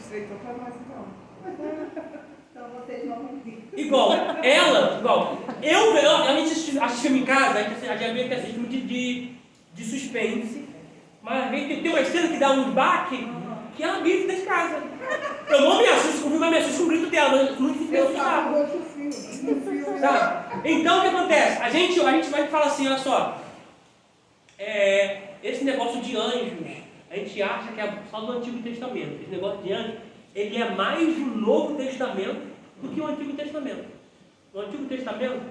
estreitou para nós, então. Então vocês vão vir. Igual, a gente assiste filme em casa, a gente já vê que assiste filme de suspense, mas tem uma cena que dá um baque que ela grita dentro de casa. Eu não me assusto com o filme, mas me assusto com o grito dela, mas não fica assustado. Sabe? Então o que acontece? A gente vai falar assim, olha só, esse negócio de anjos, a gente acha que é só do Antigo Testamento. Esse negócio de anjos, ele é mais do Novo Testamento do que o Antigo Testamento. O Antigo Testamento,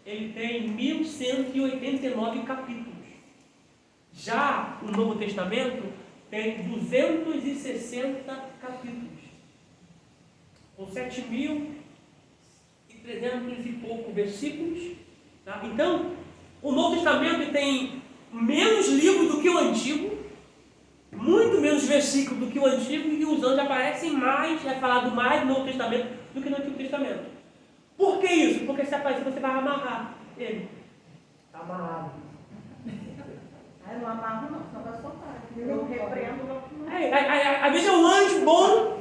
ele tem 1189 capítulos. Já o Novo Testamento tem 260 capítulos, com 7.300 e pouco versículos. Tá? Então, o Novo Testamento tem menos livros do que o Antigo, muito menos versículos do que o Antigo, e os anjos aparecem mais, é falado mais no Novo Testamento do que no Antigo Testamento. Por que isso? Porque se aparecer, você vai amarrar ele. Está amarrado. Eu não amarro não, só vai soltar. Eu repreendo. Às vezes é um anjo bom.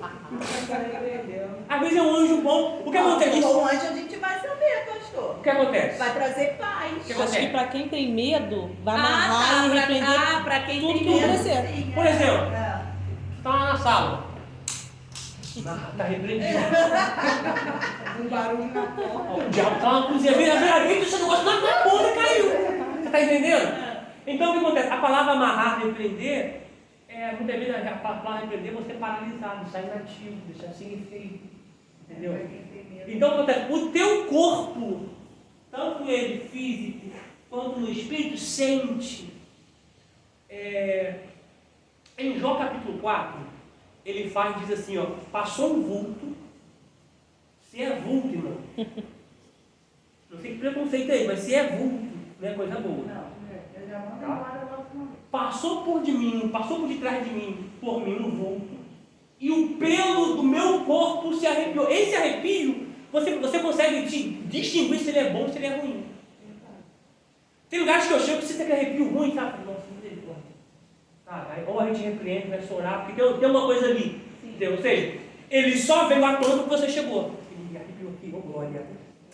Às vezes é um anjo bom. O que acontece? O anjo a gente vai saber, pastor. O que acontece? Vai trazer paz. Acho que para quem tem medo, vai amarrar e repreender pra quem tudo tem que medo. acontecer. Sim, Por exemplo, está lá na sala. Está repreendido. Um barulho na porta. O diabo está na cozinha. Às vezes esse negócio na ponta caiu. Você está entendendo? Então o que acontece? A palavra amarrar, repreender, muitas vezes a palavra repreender você paralisado, sai inativo, deixar sem efeito. Entendeu? Então o que acontece? O teu corpo, tanto ele físico quanto no espírito, sente. Em Jó capítulo 4, ele diz assim, ó, passou um vulto, se é vulto, irmão. Não sei que preconceito é aí, mas se é vulto, não é coisa boa. Não. Eu já mando embora logo uma vez. Passou por detrás de mim, por mim, um vulto, e o pelo do meu corpo se arrepiou. Esse arrepio, você consegue distinguir se ele é bom ou se ele é ruim. Tem lugares que eu chego que você tem aquele arrepio ruim, sabe? Nossa, misericórdia. Ou a gente repreende, vai chorar, porque tem uma coisa ali. Entendeu? Ou seja, ele só veio à tona porque você chegou. Ele arrepiou aqui, oh glória,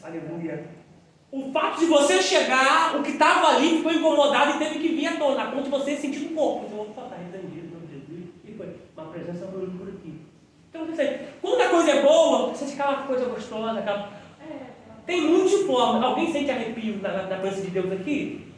aleluia. O fato de você chegar, o que estava ali ficou incomodado e teve que vir à tona, a ponto de você sentir no corpo. Você vai estar repreendido, meu Jesus, e foi uma presença ruim por aqui. Então, quando a coisa é boa, você fica aquela coisa gostosa, tem muitas formas. Alguém sente arrepio na presença de Deus aqui?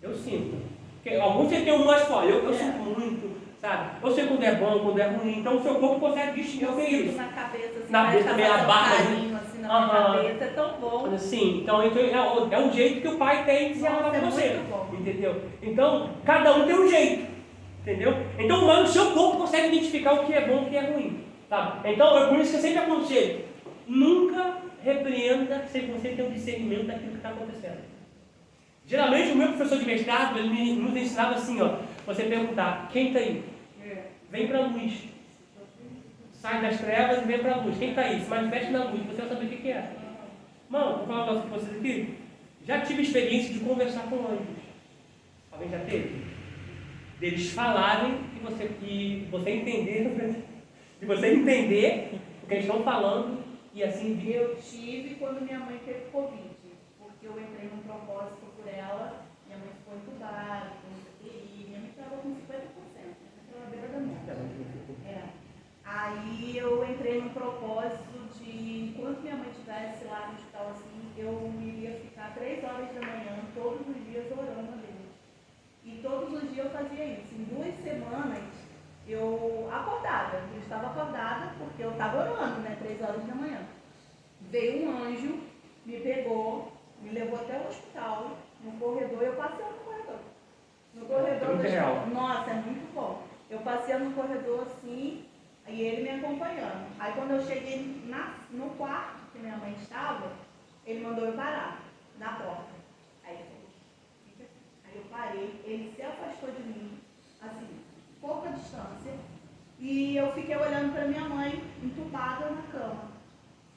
Eu sinto. Porque alguns tem um mais forte, eu sinto muito, sabe? Eu sei quando é bom, quando é ruim, então o seu corpo consegue distinguir o que é isso. Na cabeça, assim, na cabeça também, a barba. Assim, na minha cabeça, é tão bom. Sim, então é um jeito que o pai tem de se relacionar com você. Entendeu? Então, cada um tem um jeito. Entendeu? Então, o seu corpo consegue identificar o que é bom e o que é ruim. Sabe? Então, é por isso que eu sempre aconselho. Nunca repreenda sem você ter um discernimento daquilo que está acontecendo. Geralmente, o meu professor de mestrado, ele nos ensinava assim, ó. Você perguntar, quem está aí? Vem para a luz. Sai das trevas e vem para a luz. Quem está aí? Se manifeste na luz. Você vai saber o que é. Irmão, vou falar um negócio com vocês aqui. Já tive experiência de conversar com anjos. Alguém já teve? Deles falarem e você entender, de você entender o que eles estão falando e assim vir. Eu tive quando minha mãe teve Covid, porque eu entrei num propósito por ela, minha mãe ficou entubada, e minha mãe estava com 50%, naquela beira da morte. Aí eu entrei num propósito de, quando minha mãe estivesse lá no hospital assim, eu iria ficar 3 horas da manhã, todos os dias orando a Deus. E todos os dias eu fazia isso. Em 2 semanas, eu estava acordada, porque eu estava orando, né, 3 horas da manhã. Veio um anjo, me pegou, me levou até o hospital, no corredor, eu passei no corredor. No corredor do hospital. Nossa, é muito bom. Eu passei no corredor assim, e ele me acompanhando. Aí quando eu cheguei no quarto que minha mãe estava, ele mandou eu parar, na porta. Aí eu parei, ele se afastou de mim, assim, pouca distância, e eu fiquei olhando para minha mãe, entubada na cama.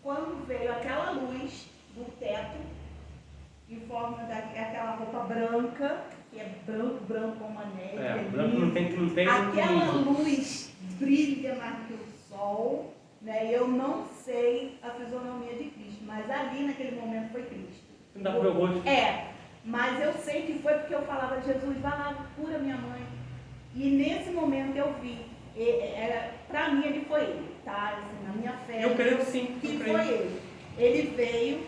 Quando veio aquela luz do teto, em forma daquela roupa branca, que é branco como a neve, branco não tem aquela luz brilha mais que o sol, né? Eu não sei a fisionomia de Cristo, mas ali naquele momento foi Cristo. Não dá para ver o rosto. Mas eu sei que foi porque eu falava, Jesus, vai lá, cura minha mãe. E nesse momento eu vi, para mim ele foi ele, tá? Assim, na minha fé. Eu creio sim. Que foi ele. Ele veio,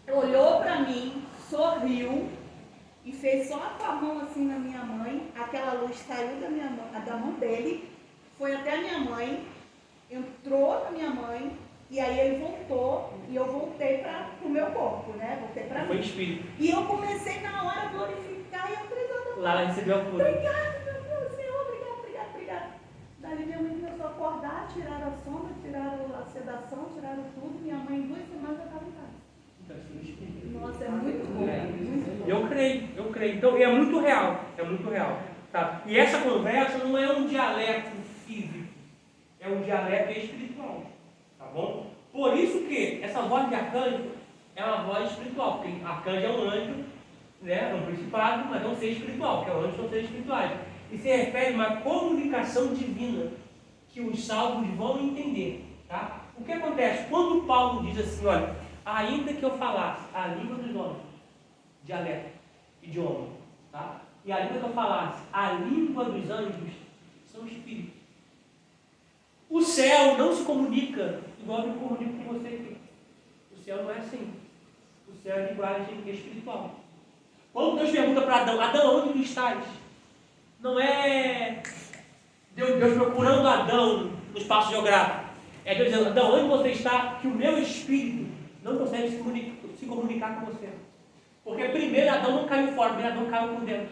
olhou para mim, sorriu e fez só com a mão assim na minha mãe. Aquela luz saiu da mão dele, foi até a minha mãe, entrou na minha mãe. E aí ele voltou e eu voltei para o meu corpo, né? Voltei para mim. Foi espírito. E eu comecei na hora a glorificar e eu precisava. Lá recebeu a cura. Obrigada, meu Deus, Senhor, obrigado. Daí minha mãe começou a acordar, tiraram a sombra, tiraram a sedação, tiraram tudo. Minha mãe, em 2 semanas, já estava em casa. Nossa, é muito bom. Muito bom. Eu creio. Então, é muito real. Tá? E essa conversa não é um dialeto físico, é um dialeto espiritual. Tá bom? Por isso que essa voz de arcanjo é uma voz espiritual, porque arcanjo é um anjo, né? É um principado, mas é um ser espiritual, porque anjos são seres espirituais. E se refere a uma comunicação divina que os salvos vão entender. Tá? O que acontece? Quando Paulo diz assim, olha, ainda que eu falasse a língua dos homens, dialeto, idioma, tá? E ainda que eu falasse a língua dos anjos, são espíritos. O céu não se comunica igual eu me comunico com você aqui. O céu não é assim. O céu é linguagem espiritual. Quando Deus pergunta para Adão, Adão, onde tu estás? Não é Deus procurando Adão no espaço geográfico. É Deus dizendo, Adão, onde você está? Que o meu espírito não consegue se comunicar com você. Porque primeiro Adão não caiu fora, primeiro Adão caiu por dentro.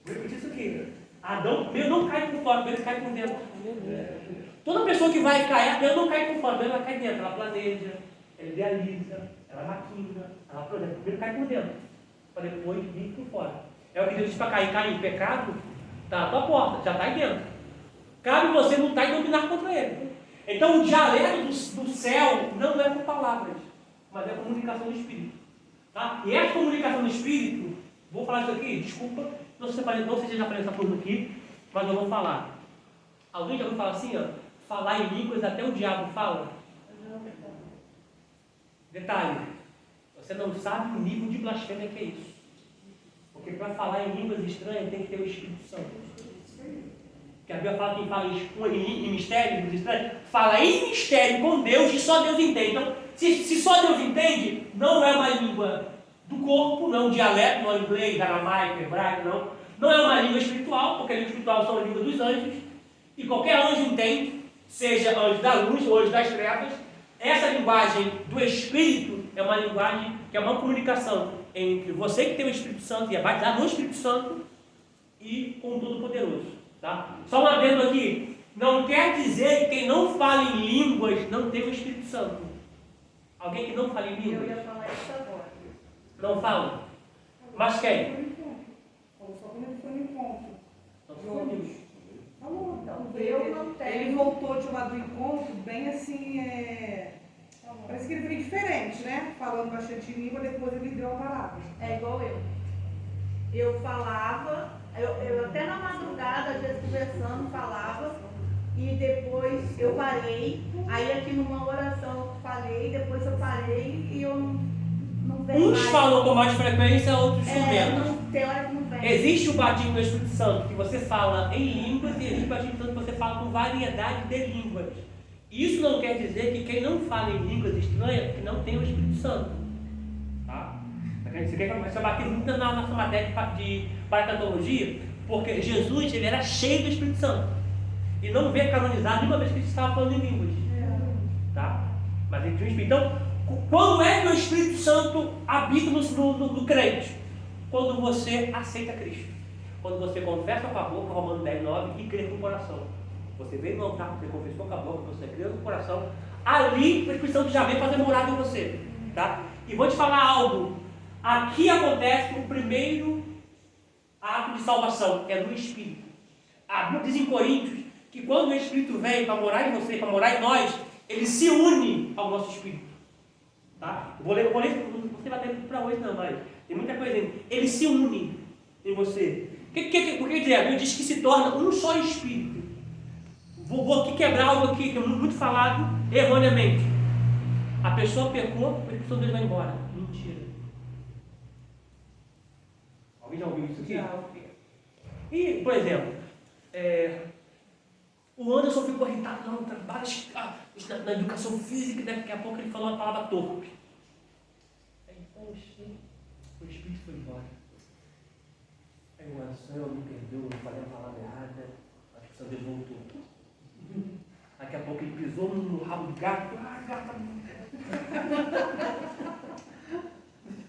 Vou repetir isso aqui. Adão primeiro não cai por fora, primeiro cai por dentro. Toda pessoa que vai cair, ela não cai por fora, primeiro ela cai dentro. Ela planeja, ela idealiza, ela maquina, ela projeta. Primeiro cai por dentro, para depois vir por fora. É o que Deus diz para cair em pecado, está na tua porta, já está aí dentro. Cabe você lutar e dominar contra ele. Então o dialeto do céu não é por palavras, mas é a comunicação do Espírito. Tá? E essa comunicação do Espírito, vou falar isso aqui, desculpa, não sei se já falei essa coisa aqui, mas eu vou falar. Alguém já ouviu falar assim, ó, falar em línguas até o diabo fala? Detalhe, você não sabe o nível de blasfêmia que é isso. Porque para falar em línguas estranhas tem que ter o Espírito Santo. Porque a Bíblia fala que quem fala em mistério, estranhos, fala em mistério com Deus e só Deus entende. Então, se só Deus entende, não é uma língua do corpo, não é um dialeto, não é inglês, aramaico, hebraico, não. Não é uma língua espiritual, porque a língua espiritual são a língua dos anjos. E qualquer anjo entende, seja anjo da luz ou anjo das trevas. Essa linguagem do Espírito é uma linguagem que é uma comunicação entre você que tem o Espírito Santo e é batizado no Espírito Santo e com o Todo-Poderoso. Tá? Só um adendo aqui, não quer dizer que quem não fala em línguas não tem o Espírito Santo. Alguém que não fala em línguas? Eu ia falar isso agora. Não fala? Mas quem? Falou só quando ele foi no encontro. Falou, então eu não tenho. Ele voltou de lá do encontro bem assim, parece que ele veio diferente, né? Falando bastante língua, depois ele deu a parada. É igual eu. Eu falava, eu até na madrugada, às vezes conversando, falava, e depois eu parei. Aí aqui numa oração eu falei, depois eu parei e eu não vejo Uns mais. falam com mais frequência, outros com menos. Tem hora que não vem. Existe o batismo do Espírito Santo, que você fala em línguas, e existe o batismo do Espírito Santo que você fala com variedade de línguas. Isso não quer dizer que quem não fala em línguas estranhas, que não tem o Espírito Santo. Tá? Você quer começar a bater muito na nossa matéria de paracatologia, porque Jesus ele era cheio do Espírito Santo. E não veio canonizado nenhuma vez que ele estava falando em línguas. Tá? Mas ele tinha um Espírito. Então, quando é que o Espírito Santo habita no crente? Quando você aceita Cristo. Quando você confessa com a boca, Romanos 10, 9, e crê com o coração. Você veio no altar, você confessou com a boca, você crê com o coração. Ali o Espírito Santo já vem fazer morada em você. Tá? E vou te falar algo. Aqui acontece o primeiro ato de salvação, é no Espírito. A Bíblia diz em Coríntios que quando o Espírito vem para morar em você, para morar em nós, ele se une ao nosso Espírito. Tá? Vou ler, você vai ter para hoje não, mas tem muita coisa ainda. Ele se une em você. Por que dizer? A Bíblia diz que se torna um só Espírito. Vou aqui quebrar algo aqui que é muito falado erroneamente. A pessoa pecou, a pessoa dele vai embora. Mentira. Alguém já ouviu isso aqui? Já ouvi. E, por exemplo, o Anderson ficou irritado no trabalho, na educação física, daqui a pouco ele falou uma palavra torpe. Aí, poxa, o Espírito foi embora. Aí o Anderson, eu me perdoo, eu falei a palavra errada, acho que o Deus voltou. Daqui a pouco ele pisou no rabo do gato, gato.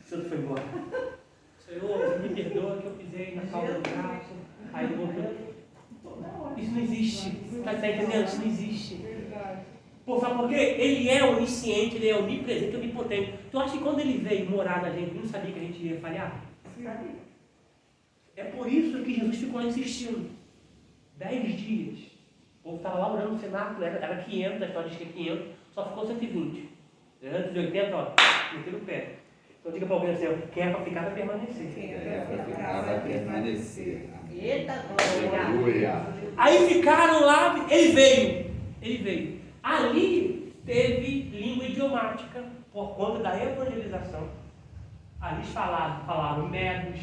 O Santo foi embora. Senhor, me perdoa que eu pisei na cauda do gato. Aí ele voltou. Isso não existe. Tá entendendo? Isso não existe. Pô, sabe por quê? Ele é onisciente, ele é onipresente, onipotente. Tu acha que quando ele veio morar na gente, ele não sabia que a gente ia falhar? É por isso que Jesus ficou insistindo. 10 dias. O povo estava lá orando no cenáculo, era 500, a história diz que é 500, só ficou 120. Antes de 80, ó, meteram o pé. Então diga para alguém assim, quem é para ficar vai permanecer. Quem é para ficar vai permanecer. Eita, glória. Aí ficaram lá, ele veio. Ali teve língua idiomática, por conta da evangelização. Ali falaram medos,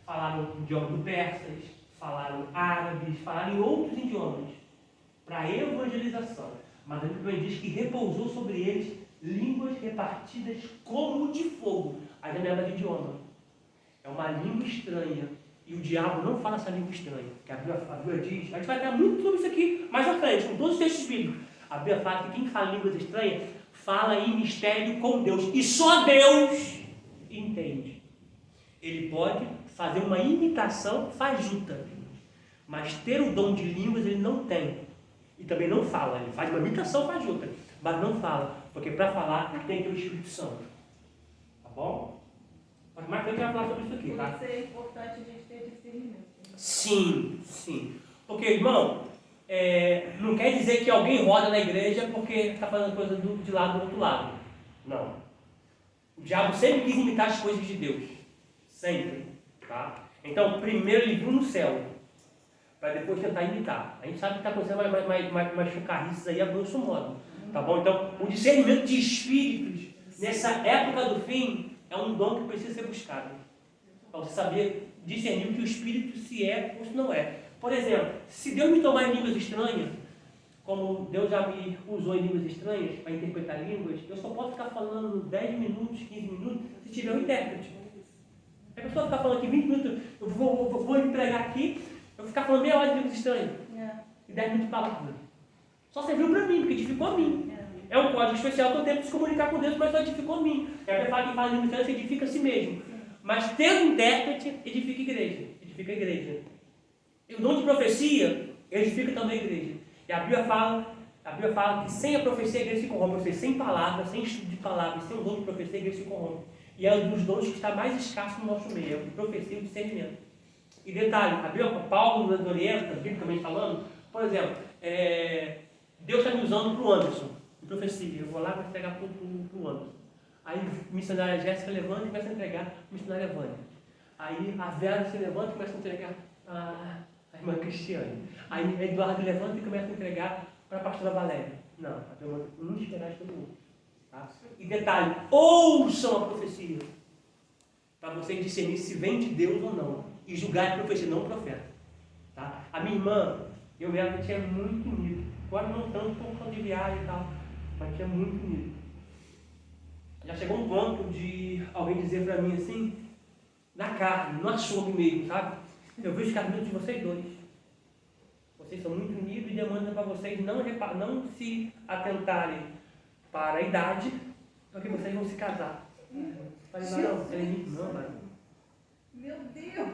falaram idioma persas, falaram árabes, falaram em outros idiomas, para a evangelização. Mas a Bíblia diz que repousou sobre eles línguas repartidas como de fogo. A janela de idioma. É uma língua estranha. E o diabo não fala essa língua estranha. Porque a Bíblia diz, a gente vai dar muito sobre isso aqui mais à frente, com todos os textos bíblicos. A Bíblia fala que quem fala línguas estranhas fala em mistério com Deus. E só Deus entende. Ele pode fazer uma imitação fajuta. Mas ter o dom de línguas ele não tem. E também não fala. Ele faz uma imitação fajuta. Mas não fala. Porque para falar tem que ter o Espírito Santo. Tá bom? Mas mais frente vai falar sobre isso aqui, tá? Por isso é importante a gente ter discernimento. Sim. Porque, irmão, não quer dizer que alguém roda na igreja porque está fazendo coisa de lado do outro lado. Não. O diabo sempre quis imitar as coisas de Deus. Sempre. Tá? Então, primeiro ele viu no céu, para depois tentar imitar. A gente sabe que está acontecendo mais chocarrices aí a grosso modo. Tá bom? Então, o discernimento de espíritos, nessa época do fim, é um dom que precisa ser buscado. Para você saber discernir o que o espírito se é ou se não é. Por exemplo, se Deus me tomar em línguas estranhas, como Deus já me usou em línguas estranhas para interpretar línguas, eu só posso ficar falando 10 minutos, 15 minutos, se tiver um intérprete. Se a pessoa ficar falando aqui 20 minutos, eu vou me pregar aqui, eu vou ficar falando meia hora de línguas estranhas. E 10 minutos de palavra. Só serviu para mim, porque edificou a mim. É um código especial que eu tenho que se comunicar com Deus, mas só edificou a mim. É para quem fala línguas estranhas, edifica a si mesmo. Mas tendo intérprete, edifica a igreja. E o dom de profecia, edifica também a igreja. E a Bíblia fala que sem a profecia a igreja se corrompe. Ou seja, sem palavras, sem estudo de palavras, sem o dom de profecia a igreja se corrompe. E é um dos dons que está mais escasso no nosso meio, é a profecia e o discernimento. E detalhe, a Bíblia, Paulo nos orienta, biblicamente falando, por exemplo, Deus está me usando para o Anderson, em profecia. Eu vou lá e vou entregar para o Anderson. Aí a missionária Jéssica levanta e começa a entregar a missionária Vânia. Aí a Vera se levanta e começa a entregar a irmã Cristiane. Aí Eduardo levanta e começa a entregar para a pastora Valéria. Não, a Bíblia não esperar de todo mundo. Tá? E detalhe, ouçam a profecia. Para vocês discernir se vem de Deus ou não. E julgar a profecia, não o profeta. Tá? A minha irmã, eu e ela tinha muito unido. Agora não tanto por causa de viagem e tal, mas tinha muito unido. Já chegou um ponto de alguém dizer para mim assim, na carne, no açougue mesmo, sabe? Eu vejo os casamentos de vocês dois. Vocês são muito unidos e demandam para vocês não se atentarem para a idade, porque vocês vão se casar. Falei, não, mano. Meu Deus!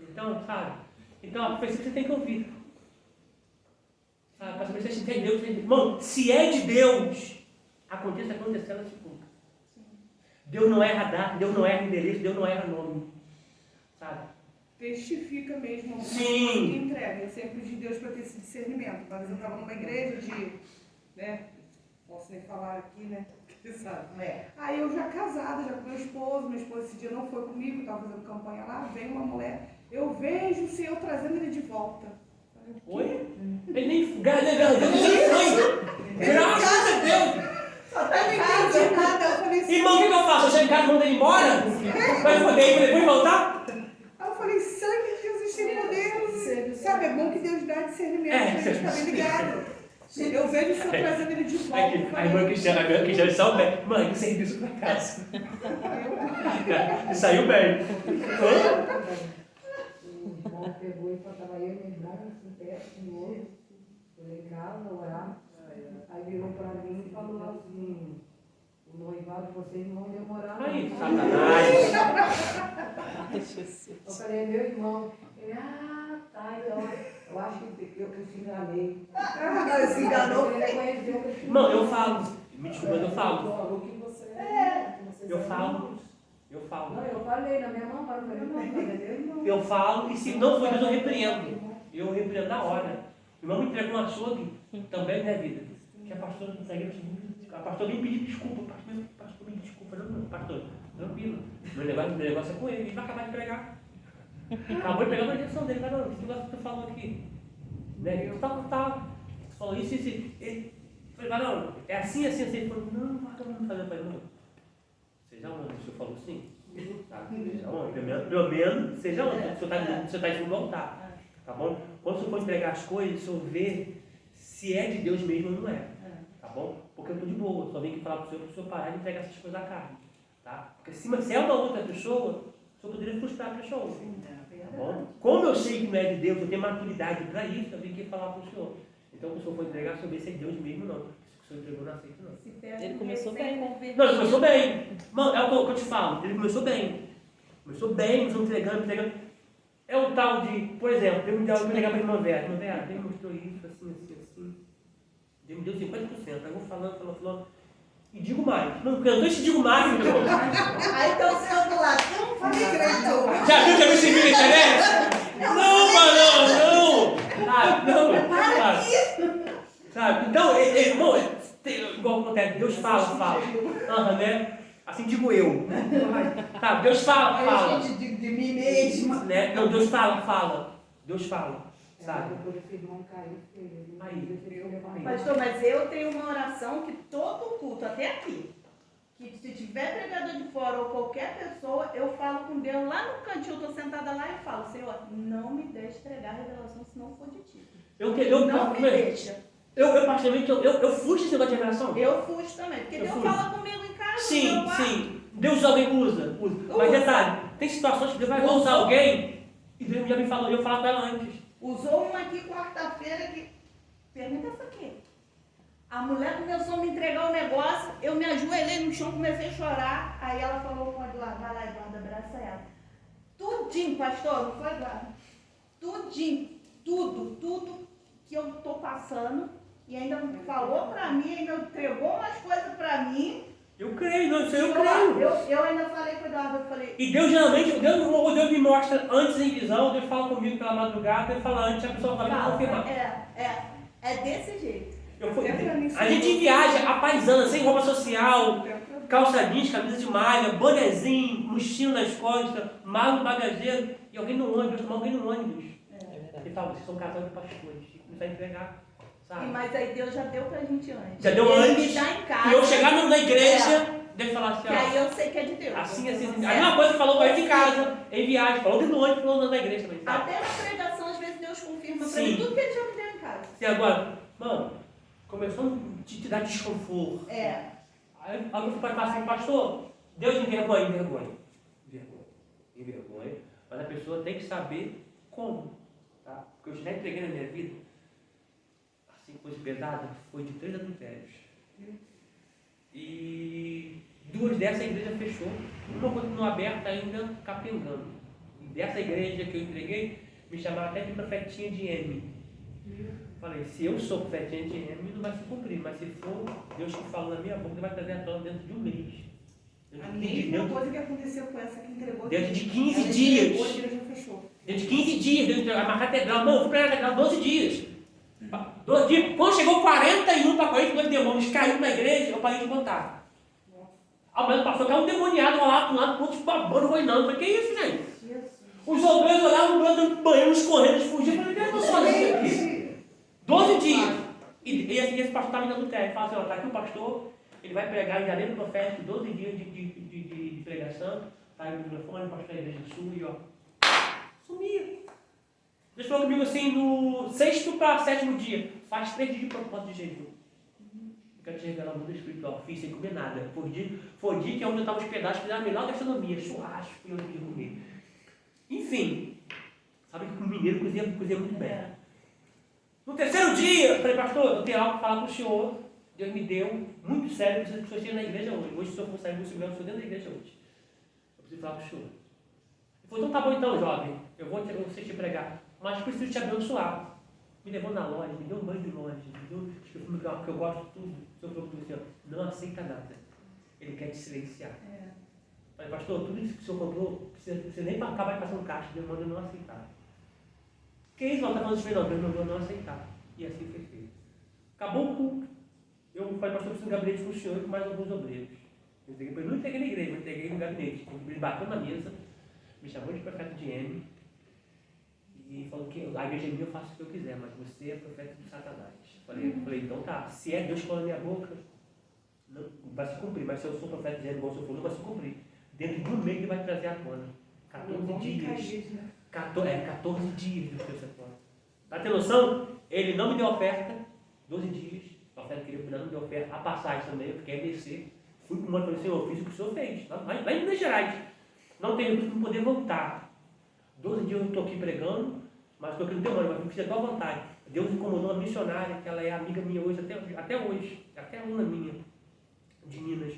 Então, sabe? Então, a profecia você tem que ouvir. Sabe? Para saber se você entendeu. Irmão, se é de Deus, aconteça acontecer, ela se cumpre. Deus não erra data, Deus não erra endereço, Deus não erra nome. Sabe? Testifica mesmo alguma Sim. coisa que entrega. Eu sempre pedi Deus para ter esse discernimento. Mas eu estava numa igreja de, né? Posso nem falar aqui, né? Porque sabe. Aí eu já casada, já com meu esposo esse dia não foi comigo, estava fazendo campanha lá, veio uma mulher eu vejo o Senhor trazendo ele de volta. Oi? Ele nem... Graças a Deus! Eu não entendi nada, eu falei assim... Irmão, o que eu faço? Eu chego em casa e mando ele embora? Vai poder ir depois voltar? Aí eu falei, sangue de Jesus tem poder. Sabe, é bom que Deus dá discernimento, a gente tá bem ligado. Eu vejo o Senhor trazendo ele de volta. A irmã Cristiana saiu bem. Mãe, que serviço pra casa. Saiu bem. O irmão pegou e falava eu e meu irmão, assim, perto do outro. Eu lá em casa, orar. Aí virou pra mim e falou assim, o noivado de vocês não vão demorar. Aí, não. Satanás. Eu falei, meu irmão. Ele, tá, então, eu acho que eu se enganei. Se enganou. Ele reconheceu que eu se Irmão, eu falo. Me desculpa, mas eu falo. Falou que você Eu falo. Eu falo. Não, eu falei na minha mão, mas eu falei, meu irmão. Eu falo, e se não for Deus, eu repreendo. Eu repreendo na hora. O irmão me entregou um açougue também na minha vida. Que a pastora não consegue. A pastora vem pedir desculpa. Pastor, me desculpa. Não, pastor, tranquilo. Meu negócio é com ele. Ele vai acabar de pregar. Acabou de pegar uma direção dele. Vai, não, esse negócio que tu falou aqui. Né? Tu falou isso. Ele falei, não, é assim. Ele falou, não vamos fazer. Eu falei, não. Seja onde? O senhor falou sim? Tá, seja onde? Pelo menos, seja onde? O senhor está dizendo voltar. Tá bom? Quando o senhor for entregar as coisas, o senhor vê se é de Deus mesmo ou não é. Tá bom? Porque eu estou de boa. Eu só vim aqui falar para o senhor parar de entregar essas coisas à carne. Tá? Porque se é uma outra pessoa, o senhor poderia frustrar a pessoa. Tá bom? Como eu sei que não é de Deus, eu tenho maturidade para isso, eu vim aqui falar para o senhor. Então, quando o senhor for entregar, o senhor vê se é de Deus mesmo ou não. Se o senhor entregou, não aceita, não. Ele começou bem, né? Não, ele começou bem. Mano, é o que eu te falo. Ele começou bem. Começou bem, começou entregando. É um tal de, por exemplo, eu me entregar para a irmã Vera. Irmã Vera, ele mostrou isso, assim. Ele me deu 50%. Aí eu vou falando. E digo mais. Não, eu não digo mais, meu irmão. Aí então o senhor do lado, eu não falei direito. Já viu esse vídeo na internet? Não, mano, não. Sabe? Então, irmão, igual acontece, Deus fala. Né? Assim digo eu. Sabe? Deus fala. De mim mesma. Né? Não, Deus fala. Deus fala. Sabe? Por esse irmão caiu, ele Aí. Pastor, mas eu tenho uma oração que todo culto, até aqui, que se tiver pregador de fora ou qualquer pessoa, eu falo com Deus lá no cantinho, eu estou sentada lá e falo, Senhor, não me deixe entregar a revelação se não for de ti. Não me deixa. Eu particularmente, eu fujo desse negócio de revelação. Eu fujo também, porque Deus fala comigo em casa. Sim. Deus alguém usa. Mas detalhe, tem situações que Deus vai usar alguém e Deus já me falou, eu falo com ela antes. Usou uma aqui quarta-feira que... Pergunta essa aqui. A mulher começou a me entregar o negócio, eu me ajoelhei no chão, comecei a chorar. Aí ela falou, pode lá, vai lá, Eduardo, abraça ela. Tudinho, pastor, não foi, Eduardo? Tudinho, tudo que eu estou passando. E ainda falou para mim, ainda entregou umas coisas para mim. Eu creio, não sei, eu creio. Eu ainda falei com o Eduardo, eu falei... E Deus geralmente, Deus me mostra antes em visão, Deus fala comigo pela madrugada, Ele fala antes, a pessoa fala para confirmar. É desse jeito. A gente viaja a paisana, sem roupa social, calça jeans, camisa de malha, bonezinho, mochila nas costas, mala no bagageiro, e alguém no ônibus, Ele fala, vocês são casais de pastores, e começar a entregar, sabe? Mas aí Deus já deu pra gente antes. Já deu Ele antes. me dá em casa. E eu chegar na igreja, Deus falar assim, Que aí eu sei que é de Deus. assim. A mesma coisa que falou com ele em casa, em viagem, falou de noite, falou na igreja também, sabe? Até na pregação, às vezes Deus confirma pra Sim. mim tudo que ele já me deu em casa. E agora, mano, começou a te dar desconforto. Aí alguém foi para falar assim, pastor, Deus envergonha. Mas a pessoa tem que saber como, tá? Porque eu já entreguei na minha vida, assim, coisa pesada, foi de 3 adultérios. E 2 dessa igreja fechou, uma continuou aberta ainda capengando. E dessa igreja que eu entreguei, me chamaram até de profetinha de M. Falei, se eu sou profetinha de M, não vai se cumprir, mas se for Deus que falou na minha boca, ele vai trazer a tona dentro de um mês. A mesma coisa que aconteceu com essa que entregou. Dentro de 15 dias. Hoje ele já fechou. Dentro de 15 dias, dentro de uma catedral. Não, eu fui para a catedral 12 dias. 12 dias. Quando chegou 41 para 42 demônios, caiu na igreja, eu parei de contar. Ao menos passou que é um demoniado lá para um lado, outro babando, roinando. Eu falei, que isso, gente? Os obreiros olhavam dentro do banheiro, os correndo, fugiam. Eu falei, eu estou sozinho aqui. 12 dias. E esse pastor estava me dando teste. Ele fala assim, ó, tá aqui o pastor, ele vai pregar em janeiro profético, 12 dias de pregação. Tá aí o microfone, o pastor da igreja sul e ó. Sumia. Deus falou comigo assim, no 6º para 7º dia, faz 3 dias de propósito de jejum. Eu quero te revelar o mundo espiritual, fiz sem comer nada. Foi o dia que onde eu estava hospedado, fiz a melhor gastronomia, churrasco, e eu não podia comer. Enfim, sabe que o mineiro cozinha muito bem. No 3º dia, eu falei, pastor, eu tenho algo para falar para o senhor. Deus me deu, muito sério, eu preciso que o senhor esteja na igreja hoje. Hoje, se eu for sair do segurança, eu estou dentro da igreja hoje. Eu preciso falar para o senhor. Ele falou, então tá bom então, jovem, eu vou te pregar, mas preciso te abençoar. Me levou na loja, me deu um banho de loja, me deu um perfume que eu gosto de tudo. O senhor falou para o senhor, não aceita nada. Ele quer te silenciar. Falei, pastor, tudo isso que o senhor comprou, você nem acabar passando caixa, Deus manda não aceitar. Que isso, não está falando isso, não, Deus mandou não aceitar. E assim foi feito. Acabou o culto. Eu falei, pastor, eu preciso de um gabinete com o senhor e com mais alguns obreiros. Eu não entreguei na igreja, mas entreguei no gabinete. Ele bateu na mesa, me chamou de profeta de M. E falou que a igreja minha eu faço o que eu quiser, mas você é profeta de Satanás. Falei, então tá, se é Deus que fala na minha boca, não, vai se cumprir, mas se eu sou profeta de M, igual o senhor falou, vai se cumprir. Dentro de um mês ele vai trazer à tona. 14 dias. 14 dias do teu setor. Pra ter noção, ele não me deu oferta, 12 dias, a oferta que ele não me deu oferta, a passagem também, eu fiquei a descer. Fui com o mano e falei, Senhor, eu fiz o que o senhor fez, lá em Minas Gerais. Não tenho recurso para poder voltar. 12 dias eu estou aqui pregando, mas estou aqui no teu mano, mas eu fiz a tua vontade. Deus incomodou uma missionária, que ela é amiga minha hoje, até hoje, até aluna minha, de Minas.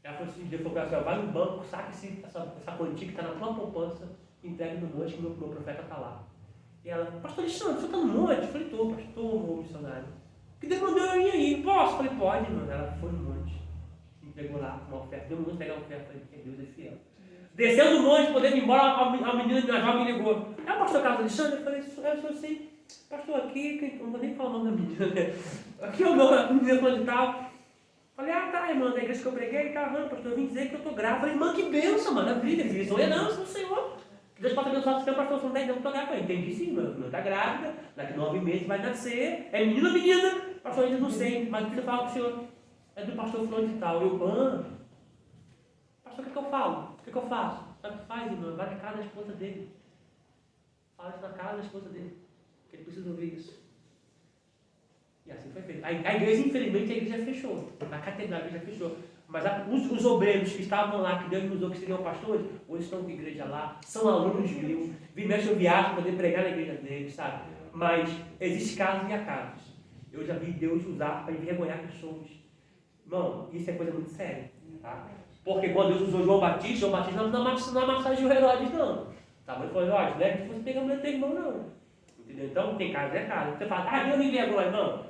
Ela falou assim, Deus falou para ela, vai no banco, saca essa quantia que está na tua poupança, entregue no monte que meu profeta está lá. E ela, pastor Alexandre, você está no monte? Eu falei, estou, pastor, missionário. Que Deus mandou eu ir aí. Posso? Eu falei, pode, mano. Ela foi no monte. Entregou lá uma oferta. Deu um monte pegar a oferta. Falei, porque Deus é fiel. Desceu do monte, podendo ir embora, a menina da jovem me ligou. É o pastor Carlos Alexandre? Eu falei, eu sei. Pastor, aqui, não vou nem falar o nome da menina, né? Aqui é o meu menino falando e tal. Falei, tá, irmã, da igreja que eu preguei, tá, pastor, eu vim dizer que eu estou grávida. Falei, irmã, que bênção, mano, vida, filho. Isso não é não, isso é o Senhor. Que Deus possa abençoar o seu pastor, você não está entendendo que eu estou grávida. Eu entendi sim, meu irmão, está grávida, daqui 9 meses vai nascer. É menino ou menina? Pastor, ainda não sei, mas o que você fala com o senhor? É do pastor fulano e tal. Eu, pastor, o que eu falo? O que eu faço? Sabe o que faz, irmão? Vai na casa da esposa dele. Fala isso na casa da esposa dele. Que ele precisa ouvir isso. E assim foi feito. A igreja, infelizmente, a igreja fechou. A catedral, a igreja fechou. Mas os obreiros que estavam lá, que Deus me usou, que seriam pastores, hoje estão com a igreja lá, são alunos meus. Vim mexe eu viajo para poder pregar na igreja deles, sabe? Mas existe casos e acasos. Eu já vi Deus usar para envergonhar pessoas. Irmão, isso é coisa muito séria, tá? Porque quando Deus usou João Batista não amassageou Herodes, não. Tá? Mas foi Herodes, não é que fosse pegar a mulher do teu irmão, não. Entendeu? Então, tem casos e acasos. Você fala, Deus me envergonha, não.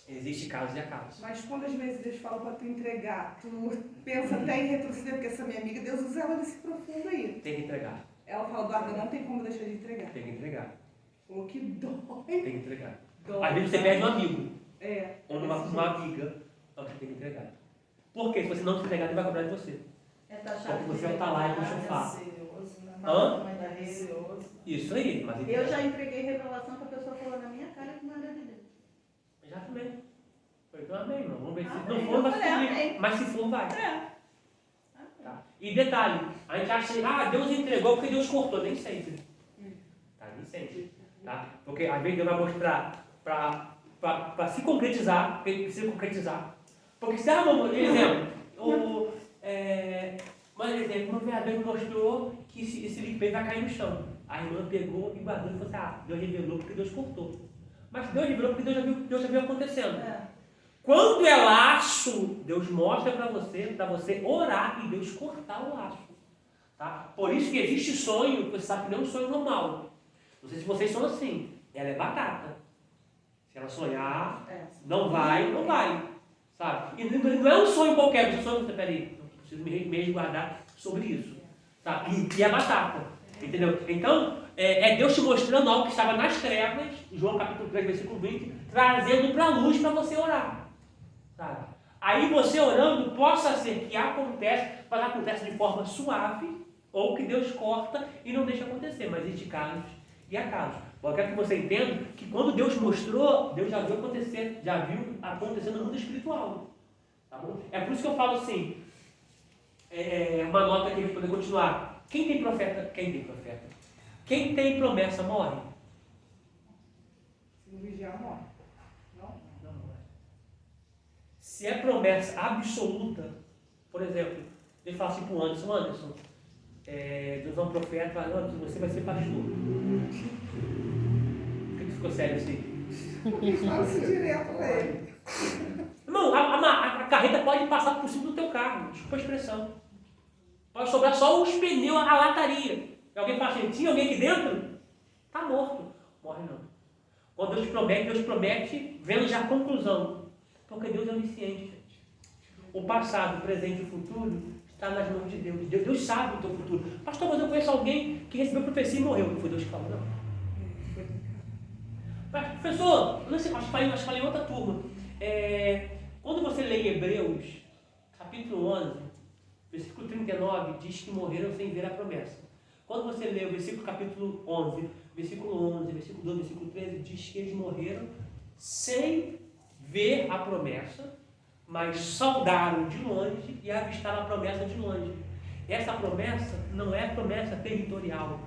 Existe casos e acasos. Mas quando às vezes Deus fala para tu entregar, tu pensa até em retroceder, porque essa minha amiga, Deus usa ela nesse profundo aí. Tem que entregar. Ela fala, guarda, não tem como deixar de entregar. Tem que entregar. Falou que dói. Tem que entregar. Dói. Às vezes você perde um amigo. Ou uma amiga. Então você tem que entregar. Por quê? Se você não se entregar, ele vai cobrar de você. Porque você vai estar lá e vai chofar. Isso aí. Mas eu já entreguei revelação que a pessoa falou na minha cara que não era de Deus. Já também. Foi então amém, irmão. Vamos ver se Amém. não for, vai Amém. cumprir. Mas se for, vai. É. Tá. E detalhe, a gente acha assim, Deus entregou porque Deus cortou. Nem sempre. Tá? Nem sempre. Tá? Porque às vezes Deus vai mostrar para se concretizar, porque ele precisa concretizar. Porque se por exemplo, uma vereadora me mostrou que esse limpei vai cair no chão. A irmã pegou e guardou e falou assim, Deus revelou porque Deus cortou. Mas Deus revelou porque Deus já viu acontecendo. Quando é laço, Deus mostra para você orar e Deus cortar o laço. Tá? Por isso que existe sonho, você sabe que não é um sonho normal. Não sei se vocês são assim. Ela é batata. Se ela sonhar, não vai. Sabe? E não é um sonho qualquer, você sonha, peraí, eu preciso me resguardar sobre isso. Tá? E é batata. Entendeu? Então, é Deus te mostrando algo que estava nas trevas, João capítulo 3, versículo 20, trazendo para a luz para você orar. Sabe? Aí você orando, possa ser que acontece, mas acontece de forma suave, Ou que Deus corta e não deixa acontecer, mas existe casos e há casos. Eu quero que você entenda que quando Deus mostrou, Deus já viu acontecer no mundo espiritual. Tá bom? É por isso que eu falo assim, uma nota aqui para poder continuar. Quem tem profeta? Quem tem promessa morre? Se não vigiar, morre. Não? Não morre. Se é promessa absoluta, por exemplo, ele fala assim para o Anderson, Deus é um profeta, fala, você vai ser pastor. Por que ficou sério assim? Porque fala isso direto pra ele. Não, a carreta pode passar por cima do teu carro, desculpa a expressão. Pode sobrar só os pneus, a lataria. E alguém fala assim, tinha alguém aqui dentro? Está morto. Morre não. Quando Deus promete, vendo já a conclusão. Porque Deus é onisciente, gente. O passado, o presente e o futuro está nas mãos de Deus. Deus sabe o teu futuro. Pastor, mas eu conheço alguém que recebeu profecia e morreu. Não foi Deus que falou, não. Mas, professor, não sei, acho que falei em outra turma. Quando você lê em Hebreus, capítulo 11, versículo 39, diz que morreram sem ver a promessa. Quando você lê o versículo capítulo 11, versículo 11, versículo 12, versículo 13, diz que eles morreram sem ver a promessa, mas saudaram de longe e avistaram a promessa de longe. Essa promessa não é promessa territorial,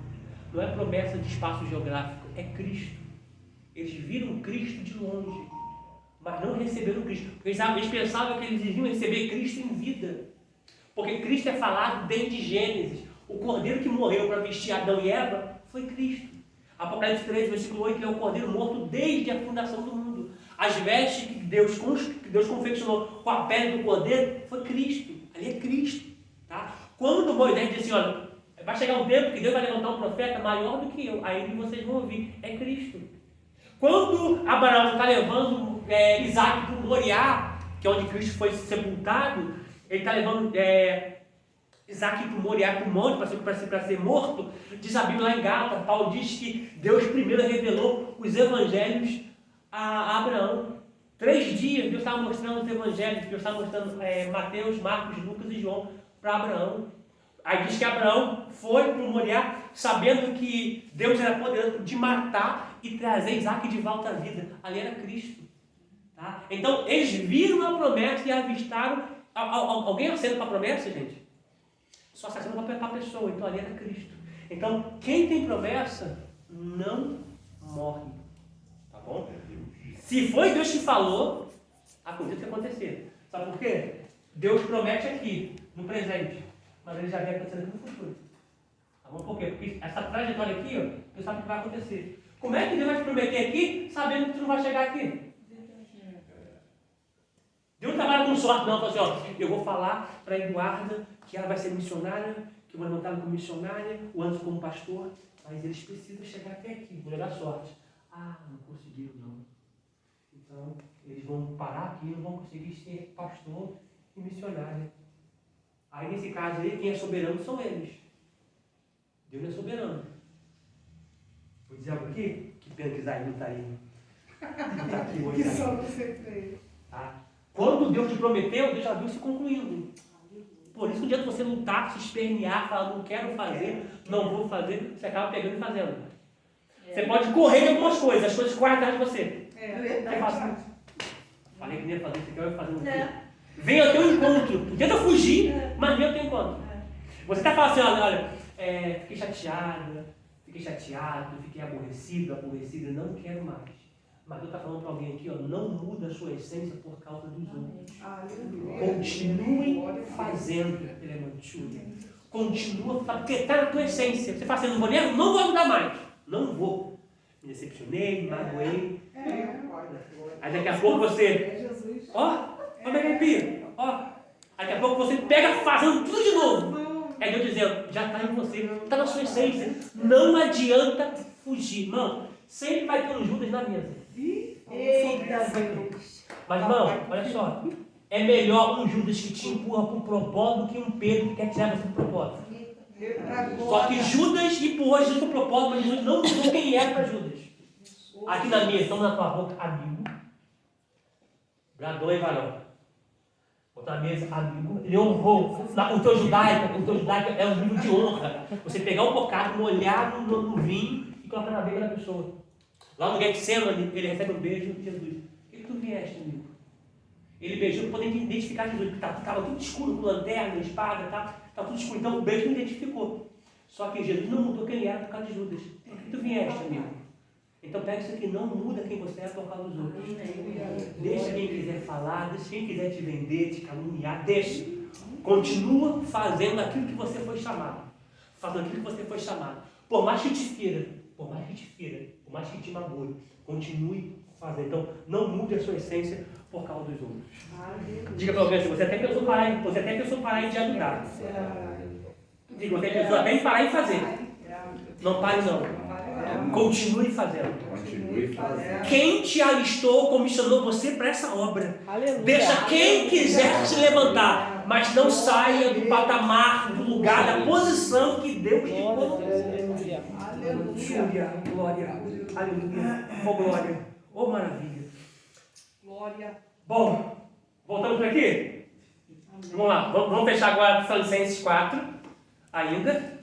não é promessa de espaço geográfico, é Cristo. Eles viram Cristo de longe, mas não receberam Cristo. Eles pensavam que eles iriam receber Cristo em vida. Porque Cristo é falado desde Gênesis. O cordeiro que morreu para vestir Adão e Eva foi Cristo. Apocalipse 13, versículo 8, ele é o cordeiro morto desde a fundação do mundo. As vestes que Deus confeccionou com a pele do cordeiro foi Cristo. Ali é Cristo. Tá? Quando Moisés disse, olha, vai chegar um tempo que Deus vai levantar um profeta maior do que eu. Aí vocês vão ouvir, é Cristo. Quando Abraão está levando Isaac para o Moriá, que é onde Cristo foi sepultado, ele está levando Isaac para o Moriá, para o monte, para ser morto. Diz a Bíblia lá em Gálatas, Paulo diz que Deus primeiro revelou os evangelhos a Abraão. 3 dias Deus estava mostrando os evangelhos, Deus estava mostrando Mateus, Marcos, Lucas e João para Abraão. Aí diz que Abraão foi para o Moriá sabendo que Deus era poderoso de matar e trazer Isaac de volta à vida. Ali era Cristo. Tá? Então, eles viram a promessa e avistaram. Alguém acena para a promessa, gente? Só se acena para a pessoa. Então, ali era Cristo. Então, quem tem promessa não morre. Tá bom? Se foi Deus que falou, acontece o que acontecer. Sabe por quê? Deus promete aqui, no presente, mas ele já vem acontecendo no futuro. Tá bom? Por quê? Porque essa trajetória aqui, Deus sabe o que vai acontecer. Como é que Deus vai te prometer aqui, sabendo que tu não vai chegar aqui? Deus não trabalha com sorte, não. Fala assim, eu vou falar para a Eduarda que ela vai ser missionária, que eu vou levantar ela como missionária, o Anderson como pastor, mas eles precisam chegar até aqui, vou dar sorte. Não conseguiram, não. Então, eles vão parar aqui, não vão conseguir ser pastor e missionária. Aí, nesse caso aí, quem é soberano são eles. Deus é soberano. Vou dizer algo aqui? Que pena que Isaías não está aí. Não está aqui hoje. Que só você fez. Tá? Quando Deus te prometeu, Deus já viu se concluindo. Por isso que não adianta você lutar, se espernear, falar, não quero fazer, não vou fazer, você acaba pegando e fazendo. Você pode correr de algumas coisas, as coisas correm atrás de você. Verdade. Falei que nem ia fazer isso aqui, eu ia fazer um quê? Vem ao teu encontro. Tenta fugir, mas vem ao teu encontro. Você está falando assim, olha, fiquei chateada, fiquei chateado, fiquei aborrecida, não quero mais. Mas Deus está falando para alguém aqui, não muda a sua essência por causa dos outros. Continue fazendo. Continua, porque está na tua essência. Você fala assim, não vou ajudar mais. Não vou. Me decepcionei, me magoei. Aí daqui a pouco você... Como é que é pia? Daqui a pouco você pega fazendo tudo de novo. É Deus dizendo, já está em você, está na sua essência. Não adianta fugir, irmão. Sempre vai ter um Judas na mesa. Eita Deus. Mas, irmão, olha só. É melhor um Judas que te empurra para o propósito do que um Pedro que quer tirar você do propósito. Só que Judas empurrou Jesus para o propósito, mas Jesus não mudou quem era para Judas. Aqui na mesa, estamos na tua boca, amigo. Bradou e varão. botou na mesa, amigo, ele honrou. O teu judaico é um livro de honra. Você pegar um bocado, molhar no vinho e colocar na beira da pessoa. Lá no Getsemane, ele recebe um beijo de Jesus. Por que tu vieste, amigo? Ele beijou para poder identificar Jesus, porque estava tudo escuro, com lanterna, espada, estava tudo escuro. Então o beijo não identificou. Só que Jesus não mudou quem ele era por causa de Judas. Por que tu vieste, amigo? Então pega isso aqui, não muda quem você é por causa dos outros. Deixa quem quiser falar, deixa quem quiser te vender, te caluniar, deixa. Continua fazendo aquilo que você foi chamado. Fazendo aquilo que você foi chamado. Por mais que te fira, por mais que te magoe, continue fazendo. Então, não mude a sua essência por causa dos outros. Diga para alguém assim, você até pensou parar em te ajudar. Diga, você pensou até em parar em fazer. Não pare não. Continue fazendo. Quem te alistou, comissionou você para essa obra. Aleluia. Deixa quem quiser te levantar, mas não saia do patamar, do lugar, da posição que Deus te colocou. Aleluia. Glória. Aleluia. Oh, glória. Oh, maravilha. Glória. Bom, voltamos por aqui? Vamos lá. Vamos fechar agora Filipenses 4. Ainda.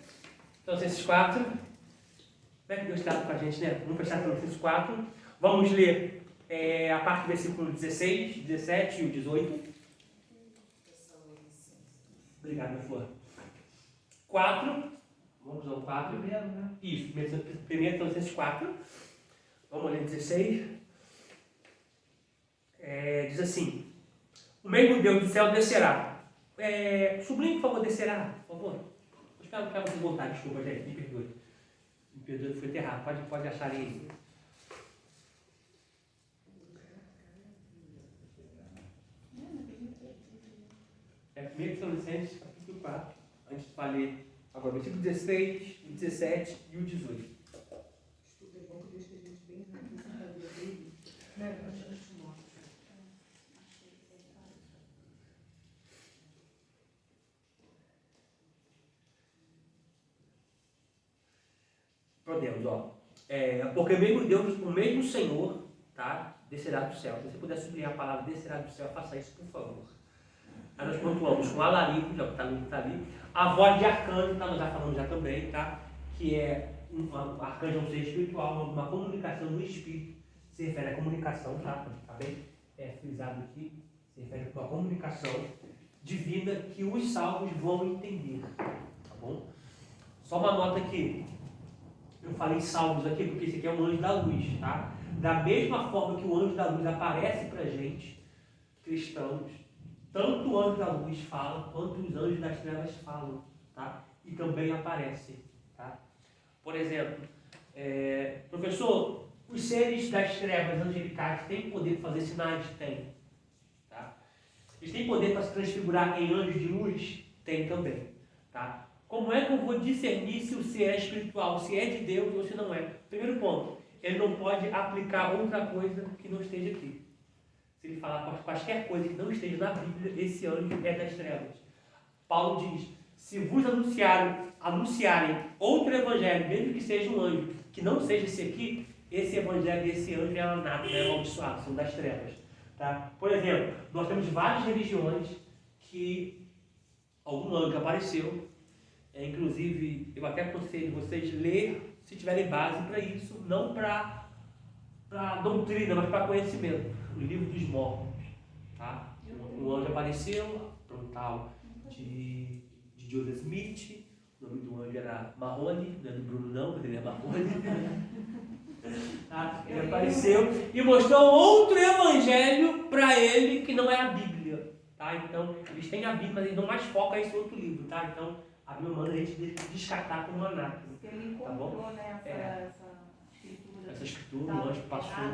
Filipenses 4. Como é que Deus está com a gente, né? Vamos fechar Filipenses 4. Vamos ler a parte do versículo 16, 17 e o 18. Obrigado, minha flor. 4. Vamos ao 4. Isso, primeiro Filipenses 4. Vamos ler 16. Diz assim: o mesmo Deus do céu descerá. Sublime, por favor, descerá, por favor. Vou esperar para você voltar, desculpa, gente, me perdoe. Me perdoe, foi errado, pode achar aí. É 1 Tessalonicenses, capítulo 4. Antes de falar agora, versículo 16, 17 e o 18. Estudo é bom que deixa a gente bem representado dele, né? Podemos, ó. Porque mesmo Deus, o mesmo Senhor, tá? Descerá do céu. Se você puder sublinhar a palavra descerá do céu, faça isso, por favor. Aí nós pontuamos com alarido, já está ali. A voz de arcanjo, tá? Nós já falamos já também, tá? Que é arcanjo é um ser espiritual, uma comunicação no espírito. Se refere à comunicação, tá? Tá bem? Frisado aqui. Se refere a uma comunicação divina que os salvos vão entender. Tá bom? Só uma nota aqui. Eu falei salvos aqui porque esse aqui é um anjo da luz, tá? Da mesma forma que o anjo da luz aparece pra gente, cristãos, tanto o anjo da luz fala, quanto os anjos das trevas falam, tá? E também aparecem, tá? Por exemplo, professor, os seres das trevas angelicais têm poder para fazer sinais? Tem, tá? Eles têm poder para se transfigurar em anjos de luz? Tem também, tá? Como é que eu vou discernir se o ser é espiritual, se é de Deus ou se não é? Primeiro ponto, ele não pode aplicar outra coisa que não esteja aqui. Se ele falar qualquer coisa que não esteja na Bíblia, esse anjo é das trevas. Paulo diz, se vos anunciarem outro evangelho, mesmo que seja um anjo, que não seja esse aqui, esse evangelho desse anjo é anátema, é amaldiçoado, são das trevas. Tá? Por exemplo, nós temos várias religiões que algum anjo apareceu. Inclusive, eu até aconselho vocês ler, se tiverem base para isso, não para doutrina, mas para conhecimento. O livro dos mormons, tá? Um anjo apareceu, um tal de Joseph Smith, o nome do anjo era Marrone, não é do Bruno não, mas ele é Marrone. Tá? Ele apareceu e mostrou outro evangelho para ele que não é a Bíblia, tá? Então, eles têm a Bíblia, mas eles dão mais foco a esse outro livro, tá? Então, a Bíblia manda a gente descartar como anátema. Ele encontrou, tá, né, essa escritura, o anjo passou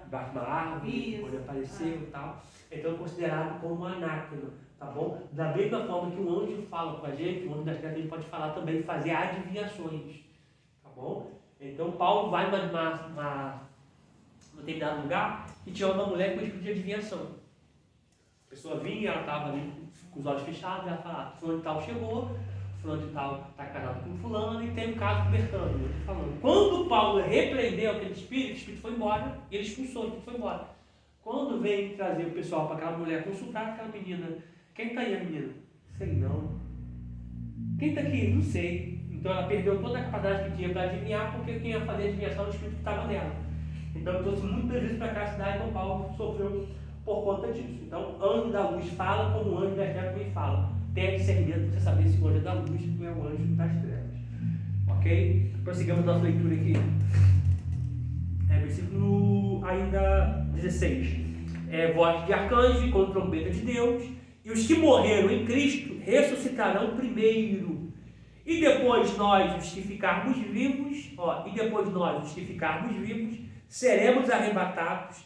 debaixo de uma árvore, onde apareceu e tal. Então é considerado como anátema, tá bom? Da mesma forma que o anjo fala com a gente, o anjo das trevas pode falar também, fazer adivinhações, tá bom? Então Paulo vai num determinado lugar e tinha uma mulher com espírito de adivinhação. A pessoa vinha, ela estava ali com os olhos fechados, ela falava, fulano de tal chegou, fulano de tal está casado com fulano e tem um caso libertando. Eu estou falando. Quando Paulo repreendeu aquele espírito, o espírito foi embora e ele expulsou, o espírito foi embora. Quando vem trazer o pessoal para aquela mulher consultar aquela menina, quem está aí a menina? Sei não. Quem está aqui? Não sei. Então ela perdeu toda a capacidade que tinha para adivinhar, porque quem ia fazer a adivinhação era o Espírito que estava nela. Então trouxe muito prejuízo para aquela cidade, então Paulo sofreu por conta disso. Então, anjo da luz fala como o anjo das trevas também fala. Tenha discernimento para você saber se o anjo é da luz ou é o anjo das trevas. Ok? Prossigamos nossa leitura aqui. Versículo ainda 16. Voz de arcanjo com trombeta de Deus, e os que morreram em Cristo ressuscitarão primeiro. E depois nós, os que ficarmos vivos, seremos arrebatados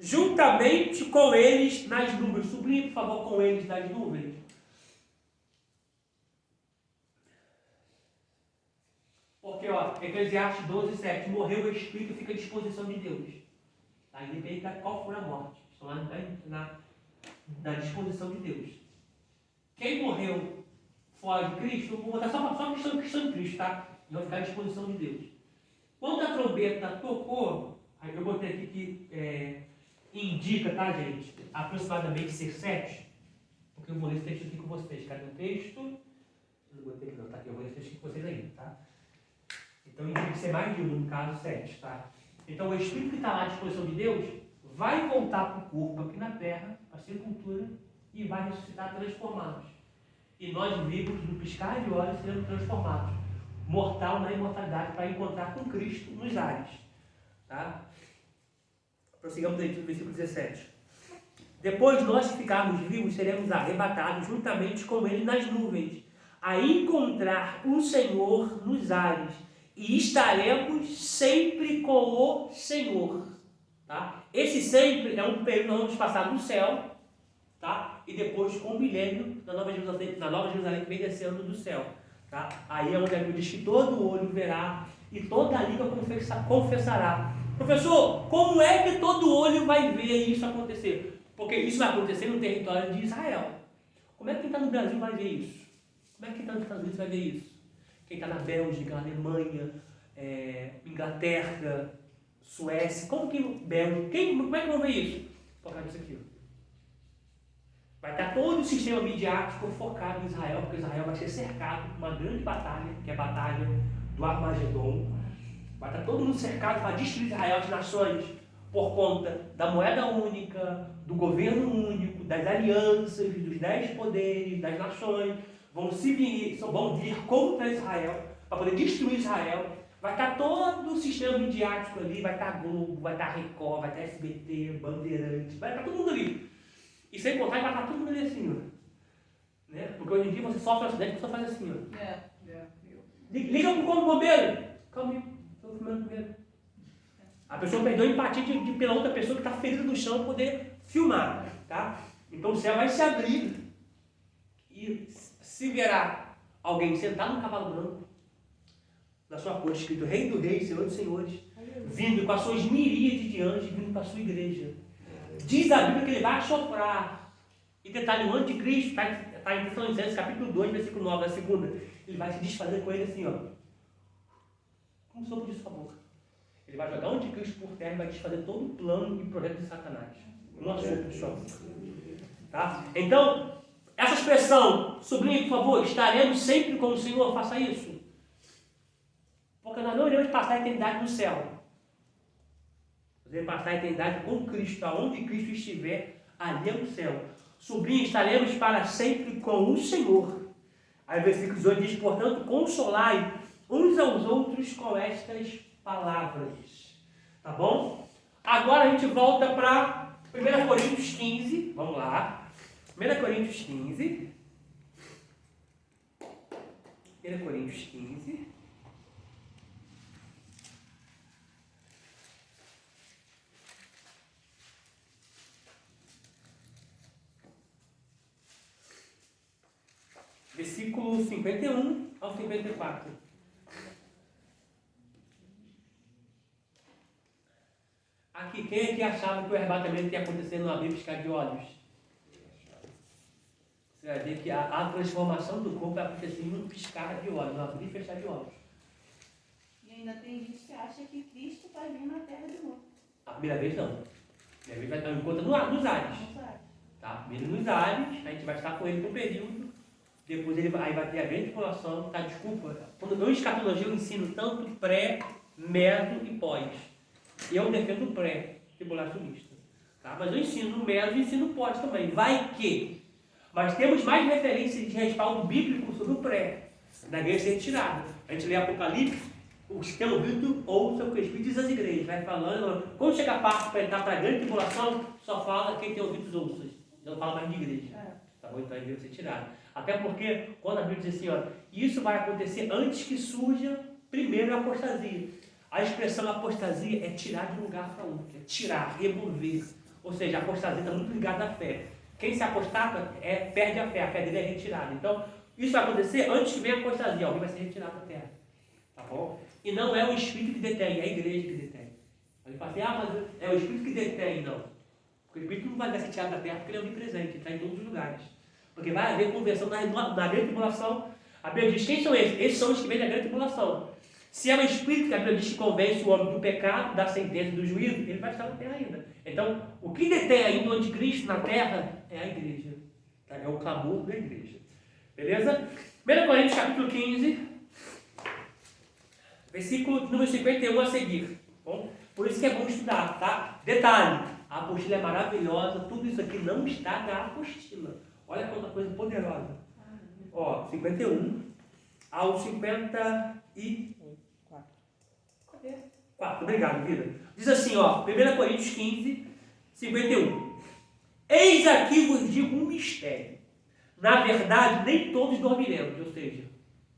juntamente com eles nas nuvens. Sublinhe, por favor, com eles nas nuvens. Porque, Eclesiastes 12:7, morreu o Espírito, fica à disposição de Deus. Tá? Independente de qual for a morte. Estão lá na disposição de Deus. Quem morreu fora de Cristo, vou botar só questão de Cristo, tá? E vai ficar à disposição de Deus. Quando a trombeta tocou, aí eu botei aqui que indica, tá, gente? Aproximadamente ser 7. Porque eu vou ler esse texto aqui com vocês. Cadê o texto? Eu não botei aqui não, tá? Eu vou ler esse texto aqui com vocês aí, tá? Então indica ser mais de um, no caso 7, tá? Então o Espírito que está lá à disposição de Deus vai voltar para o corpo aqui na terra, a sepultura, e vai ressuscitar transformados. E nós vivos, no piscar de olhos, seremos transformados. Mortal na imortalidade, para encontrar com Cristo nos ares. Tá? Prossigamos aí no versículo 17. Depois nós que ficarmos vivos, seremos arrebatados juntamente com Ele nas nuvens, a encontrar o Senhor nos ares, e estaremos sempre com o Senhor. Tá? Esse sempre é um período que nós vamos passar no céu, tá? E depois com o milênio na Nova Jerusalém que vem descendo do céu. Tá? Aí é onde a Bíblia diz que todo olho verá e toda a língua confessará. Professor, como é que todo olho vai ver isso acontecer? Porque isso vai acontecer no território de Israel. Como é que quem está no Brasil vai ver isso? Como é que quem está nos Estados Unidos vai ver isso? Quem está na Bélgica, na Alemanha, Inglaterra, Suécia, como é que vão ver isso? Por causa disso aqui. Vai estar todo o sistema midiático focado em Israel, porque Israel vai ser cercado por uma grande batalha, que é a batalha do Armagedon. Vai estar todo mundo cercado para destruir Israel, as nações, por conta da moeda única, do governo único, das alianças, dos 10 poderes, das nações. Vão vir contra Israel, para poder destruir Israel. Vai estar todo o sistema midiático ali, vai estar Globo, vai estar Record, vai estar SBT, Bandeirantes, vai estar todo mundo ali. E sem contar que vai estar todo mundo ali assim, ó. Né? Porque hoje em dia você sofre um acidente e só faz assim, ó. Liga pro corpo bombeiro. Calma aí, estou filmando primeiro. A pessoa perdeu a empatia pela outra pessoa que está ferida no chão poder filmar, tá? Então o céu vai se abrir e se verá alguém sentado no cavalo branco, na sua cor escrito Rei do Rei, Senhor dos Senhores, vindo com as suas miríades de anjos, vindo para a sua igreja. Diz a Bíblia que ele vai soprar. E detalhe, o anticristo está em Tessalonicenses, capítulo 2, versículo 9, na segunda. Ele vai se desfazer com ele assim, ó. Como sopro de sua boca. Ele vai jogar o anticristo por terra e vai desfazer todo o plano e projeto de Satanás. Um sopro de sua boca. Tá? Então, essa expressão, sublinhe, por favor, estaremos sempre com o Senhor, faça isso. Porque nós não iremos passar a eternidade no céu. Nós iremos passar a eternidade com Cristo. Aonde Cristo estiver, ali é o céu. Sublinhe, estaremos para sempre com o Senhor. Aí o versículo 18 diz, portanto, consolai uns aos outros com estas palavras. Tá bom? Agora a gente volta para 1 Coríntios 15. Vamos lá. 1 Coríntios 15. 1 Coríntios 15. Versículo 51 ao 54. Aqui, quem é que achava que o arrebatamento ia acontecer no abrir e piscar de olhos? Você vai ver que a transformação do corpo vai acontecer em um piscar de olhos, no abrir e fechar de olhos. E ainda tem gente que acha que Cristo vai vir na terra de novo. A primeira vez não. E a gente vai estar encontrando nos ares. Tá? Vindo nos ares, a gente vai estar com ele por um período, depois aí vai ter a grande tribulação, tá? Desculpa. Quando eu escatologia, eu ensino tanto pré, médio e pós. Eu defendo o pré-tribulacionista. Tá? Mas eu ensino no médio e ensino pós também. Vai que. Mas temos mais referências de respaldo bíblico sobre o pré, da igreja ser retirada. A gente lê Apocalipse, os que têm ouvido ouçam o que o Espírito diz às igrejas. Vai falando, quando chega a parte para entrar para a grande tribulação, só fala quem tem ouvidos ouçam. Não fala mais de igreja. Tá bom? Então a igreja vai ser tirada. Até porque, quando a Bíblia diz assim, ó, isso vai acontecer antes que surja primeiro a apostasia. A expressão apostasia é tirar de um lugar para outro, é tirar, remover. Ou seja, a apostasia está muito ligada à fé. Quem se apostata perde a fé dele é retirada. Então, isso vai acontecer antes que venha a apostasia, alguém vai ser retirado da terra. Tá bom? E não é o Espírito que detém, é a igreja que detém. Aí fala assim, mas é o Espírito que detém, não. Porque o Espírito não vai ser tirado da terra porque ele é onipresente, ele está em todos os lugares. Porque vai haver conversão na grande tribulação. A Bíblia diz, quem são esses? Esses são os que vêm da grande tribulação. Se é o Espírito que a Bíblia diz que convence o homem do pecado, da sentença e do juízo, ele vai estar na terra ainda. Então, o que detém ainda o anticristo na terra é a igreja. Tá? É o clamor da igreja. Beleza? 1 Coríntios capítulo 15, versículo número 51 a seguir. Bom? Por isso que é bom estudar, tá? Detalhe, a apostila é maravilhosa, tudo isso aqui não está na apostila. Olha quanta coisa poderosa. Ó, 51 ao 54. Obrigado, vida. Diz assim, ó, 1 Coríntios 15, 51. Eis aqui vos digo um mistério. Na verdade, nem todos dormiremos, ou seja,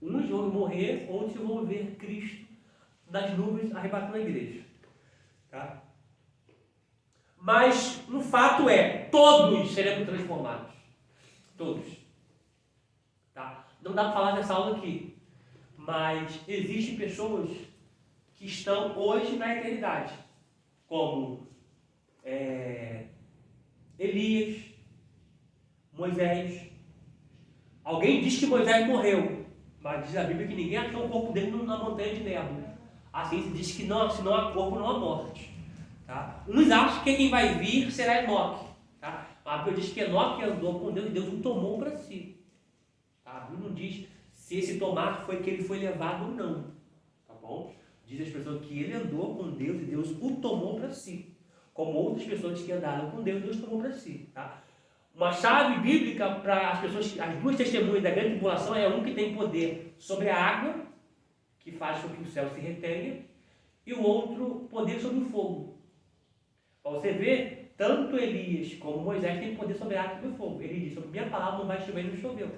uns vão morrer, outros vão ver Cristo nas nuvens arrebatando a igreja. Tá? Mas, no fato todos seremos transformados. Todos. Tá? Não dá para falar nessa aula aqui, mas existem pessoas que estão hoje na eternidade, como Elias, Moisés. Alguém diz que Moisés morreu, mas diz a Bíblia que ninguém achou o corpo dele na montanha de Nebo. Assim se diz que não, se não há corpo, não há morte. Tá? Uns acham que quem vai vir será Enoque. Tá? A Bíblia diz que Enoque andou com Deus e Deus o tomou para si. Tá? A Bíblia não diz se esse tomar foi que ele foi levado ou não. Tá bom? Diz as pessoas que ele andou com Deus e Deus o tomou para si. Como outras pessoas que andaram com Deus, Deus tomou para si. Tá? Uma chave bíblica para as pessoas, as duas testemunhas da grande tribulação é um que tem poder sobre a água, que faz com que o céu se retenha, e o outro poder sobre o fogo. Para você ver, tanto Elias como Moisés têm poder sobre a água e sobre o fogo. Ele diz, sobre minha palavra não vai chover e não choveu.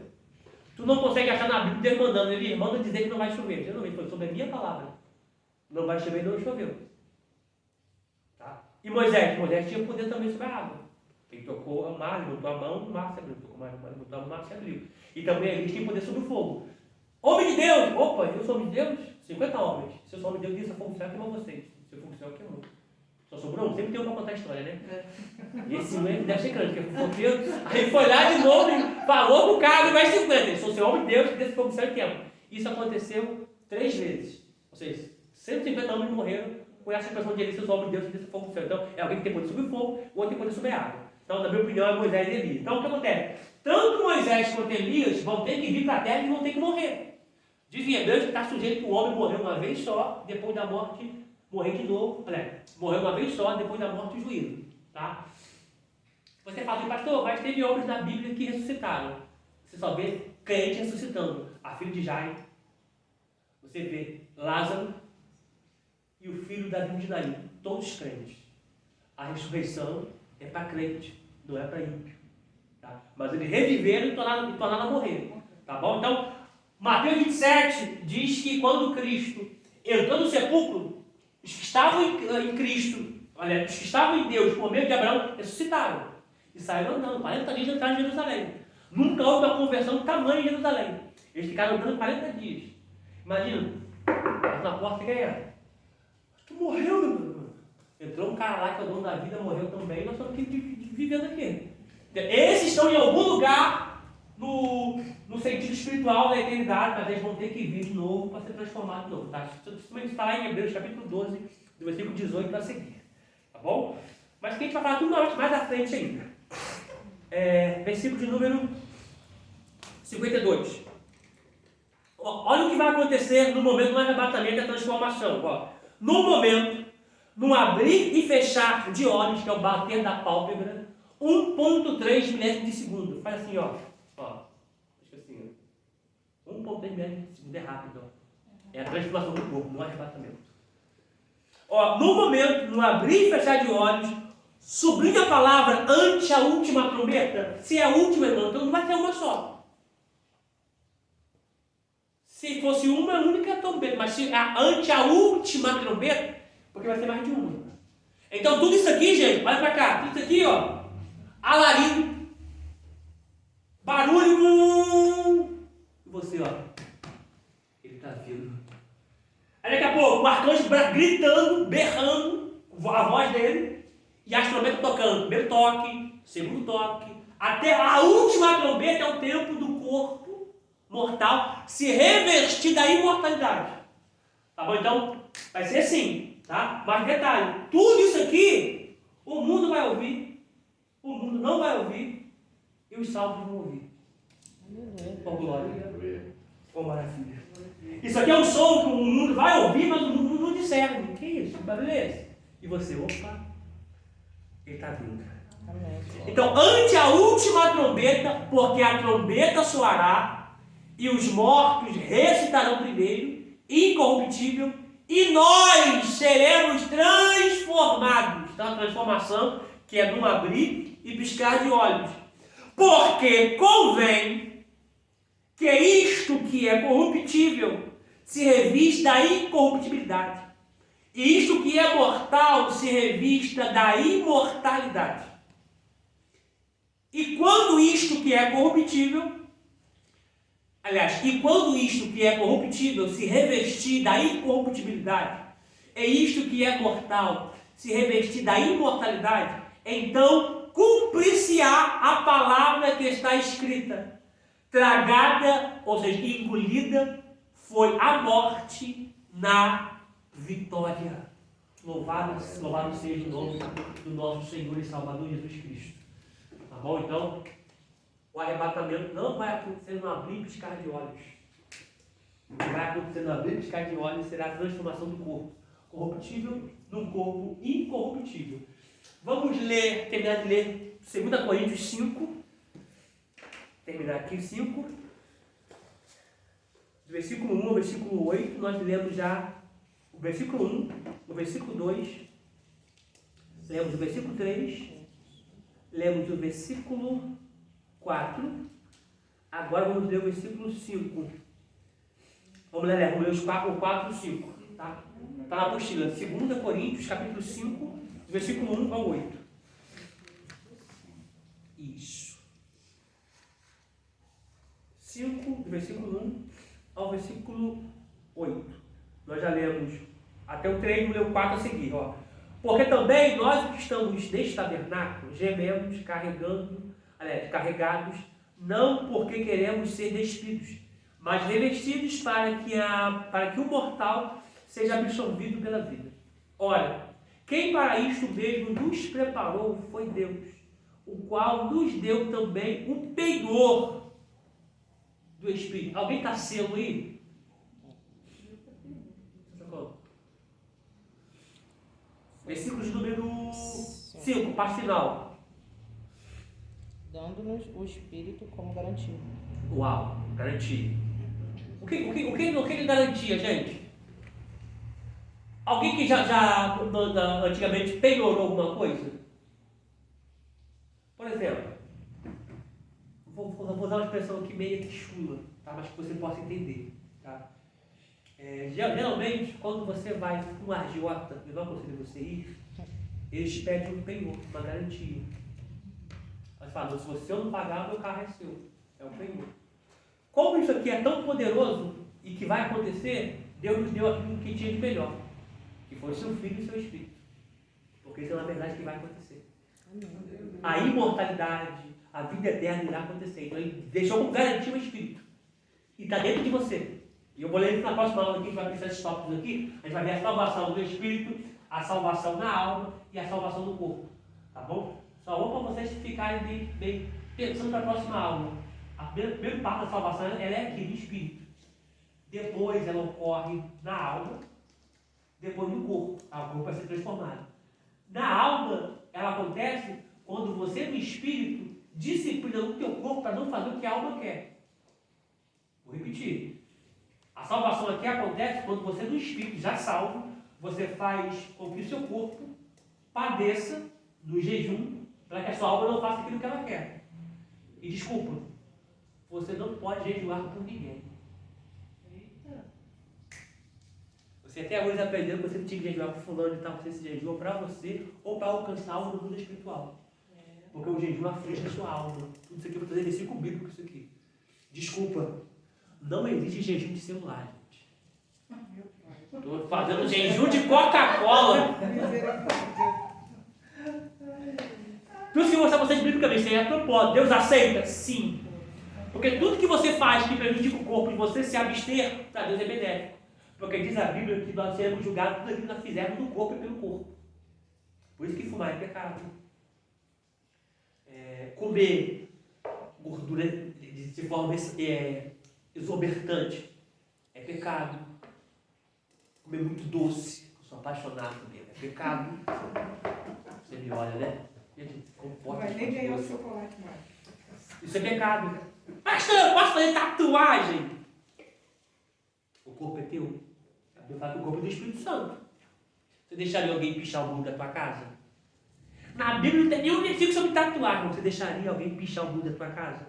Tu não consegue achar na Bíblia Deus mandando, ele manda dizer que não vai chover. Geralmente foi sobre a minha palavra. Não vai chover e não choveu. Tá? E Moisés tinha poder também sobre a água. Ele tocou o mar, botou a mão, o mar se abriu. Tocou o mar, botou a mão, o mar se abriu. E também Elias tinha poder sobre o fogo. Homem de Deus! Opa, eu sou homem de Deus? 50 homens. Se eu sou homem de Deus, isso é fogo do céu, queimou vocês. Se eu fogo do céu, queimou. Só sobrou um, sempre tem um para contar a história, né? E esse homem deve ser grande, porque foi Deus. Aí foi lá de novo e falou pro cara e vai 50. Ele sou seu homem de Deus, que desse fogo do céu e queima. Isso aconteceu 3 vezes. Ou seja, 150 homens morreram com essa expressão de Elias, sou homem de Deus, que desse fogo do céu. Então, é alguém que tem poder sobre o fogo, o outro tem poder sobre a água. Então, na minha opinião, é Moisés e Elias. Então, o que acontece? Tanto Moisés quanto Elias vão ter que vir para a terra e vão ter que morrer. Diz em Hebreus que está sujeito que o homem morreu uma vez só, depois da morte, morrer de novo. Morreu uma vez só, depois da morte, o juízo. Tá? Você fala assim, pastor, mas teve homens na Bíblia que ressuscitaram. Você só vê crente ressuscitando. A filha de Jairo. Você vê Lázaro e o filho da de Naim. Todos crentes. A ressurreição é para crente, não é para ímpio. Tá? Mas eles reviveram e tornaram a morrer. Tá bom? Então, Mateus 27 diz que quando Cristo entrou no sepulcro, os que estavam em Cristo, olha, os que estavam em Deus por meio de Abraão, ressuscitaram. E saíram andando, 40 dias entraram em Jerusalém. Nunca houve uma conversão de tamanho em Jerusalém. Eles ficaram andando 40 dias. Imagina, na porta quem é? Tu morreu, meu irmão. Entrou um cara lá que é o dono da vida, morreu também, nós estamos aqui vivendo aqui. Esses estão em algum lugar no sentido espiritual da eternidade, mas eles vão ter que vir de novo para ser transformados de novo. Tá? Isso está lá em Hebreus capítulo 12, do versículo 18 a seguir. Tá bom? Mas que a gente vai falar tudo mais à frente ainda. Versículo de número 52. Olha o que vai acontecer no momento do arrebatamento da transformação. Ó. No momento, no abrir e fechar de olhos, que é o bater da pálpebra, 1,3 milésimos de segundo. Faz assim, ó. Acho assim, ó. 1,3 milésimos de segundo é rápido. Ó. É a transformação do corpo, no arrebatamento. Ó, no momento, no abrir e fechar de olhos, sublinha a palavra ante a última trombeta. Se é a última, irmão, então não vai ter uma só. Se fosse uma única trombeta, mas se ante a última trombeta, porque vai ser mais de uma. Então tudo isso aqui, gente, olha pra cá, tudo isso aqui, ó, alarido, barulho, e você, ó, ele tá vindo. Aí daqui a pouco, o arcanjo gritando, berrando, a voz dele, e as trombetas tocando, primeiro toque, segundo toque, até a última trombeta é o tempo do corpo mortal se revestir da imortalidade. Tá bom? Então, vai ser assim, tá? Mas detalhe, tudo isso aqui, o mundo vai ouvir, o mundo não vai ouvir, e os salvos vão ouvir. Oh, glória. Oh, maravilha. Isso aqui é um som que o mundo vai ouvir, mas o mundo não discerne. Que isso? Que barulho é esse? E você, opa, ele está vindo. Então, ante a última trombeta, porque a trombeta soará, e os mortos ressuscitarão primeiro, incorruptível, e nós seremos transformados. Então, a transformação que é num abrir e piscar de olhos. Porque convém que isto que é corruptível se revista da incorruptibilidade, e isto que é mortal se revista da imortalidade. E quando isto que é corruptível, quando isto que é corruptível se revestir da incorruptibilidade, é isto que é mortal se revestir da imortalidade, então cumprir-se-á a palavra que está escrita: tragada, ou seja, engolida, foi a morte na vitória. Louvado seja o nome do nosso Senhor e Salvador Jesus Cristo. Tá bom? Então, o arrebatamento não vai acontecer no abrir e piscar de olhos. O que vai acontecer no abrir e piscar de olhos será a transformação do corpo corruptível num corpo incorruptível. Vamos terminar de ler 2 Coríntios 5. Terminar aqui 5. Do versículo 1 ao versículo 8, nós lemos já o versículo 1, o versículo 2, lemos o versículo 3, lemos o versículo 4, agora vamos ler o versículo 5. Vamos ler os 4 e o 5, tá? Está na apostila, 2 Coríntios, capítulo 5, versículo 1 ao 8. Isso. 5, do versículo 1 ao versículo 8. Nós já lemos até o 3, vamos ler o 4 a seguir, ó. Porque também nós que estamos neste tabernáculo gememos, carregados, não porque queremos ser despidos, mas revestidos para que o mortal seja absorvido pela vida. Ora, quem para isto mesmo nos preparou foi Deus, o qual nos deu também o penhor do Espírito. Alguém está selo aí? Versículo de número 5, parte final. Dando-nos o Espírito como garantia. Uau, garantia. O que é garantia, gente? Alguém que já antigamente penhorou alguma coisa? Por exemplo, vou usar uma expressão aqui meio que chula, tá? Mas que você possa entender. Tá? Geralmente, quando você vai com um agiota, eu não aconselho você ir, eles pedem um penhor, uma garantia. Eles falam: se você não pagar, meu carro é seu. É um penhor. Como isso aqui é tão poderoso e que vai acontecer, Deus nos deu aquilo que tinha de melhor, que foi o seu Filho e o seu Espírito. Porque isso é na verdade que vai acontecer. A imortalidade, a vida eterna irá acontecer. Então ele deixou como garantia o Espírito. E está dentro de você. E eu vou ler isso na próxima aula aqui, a gente vai pensar esses tópicos aqui. A gente vai ver a salvação do Espírito, a salvação na alma e a salvação do corpo. Tá bom? Só vou para vocês ficarem bem pensando na próxima aula. A primeira parte da salvação ela é aqui, no espírito. Depois ela ocorre na alma, depois no corpo. O corpo vai ser transformado. Na alma, ela acontece quando você, no espírito, disciplina o teu corpo para não fazer o que a alma quer. Vou repetir. A salvação aqui acontece quando você, no espírito, já salvo, você faz com que o seu corpo padeça do jejum para que a sua alma não faça aquilo que ela quer. E desculpa, você não pode jejuar por ninguém. Você até hoje aprendeu que você não tinha que jejuar por fulano e tal, você se jejua para você ou para alcançar algo no mundo espiritual. Porque o jejum aflige a sua alma. Tudo isso aqui eu vou trazer versículo bíblico isso aqui. Desculpa, não existe jejum de celular, gente. Estou fazendo jejum de Coca-Cola. Tudo isso que eu vou mostrar para vocês biblicamente, isso aí é propósito. Deus aceita? Sim. Porque tudo que você faz que prejudica o corpo e você se abster, para Deus é benéfico. Porque diz a Bíblia que nós seremos julgados tudo aquilo que nós fizermos no corpo e pelo corpo. Por isso que fumar é pecado. Comer gordura de forma exorbitante é pecado. Comer muito doce, eu sou apaixonado por ele, é pecado. Você me olha, né? Não vai nem ganhar o chocolate mais. Isso é pecado. Pastor, eu posso fazer tatuagem? O corpo é teu. Eu falo que o corpo é do Espírito Santo. Você deixaria alguém pichar o muro da tua casa? Na Bíblia não tem nenhum versículo sobre tatuagem. Você deixaria alguém pichar o muro da tua casa?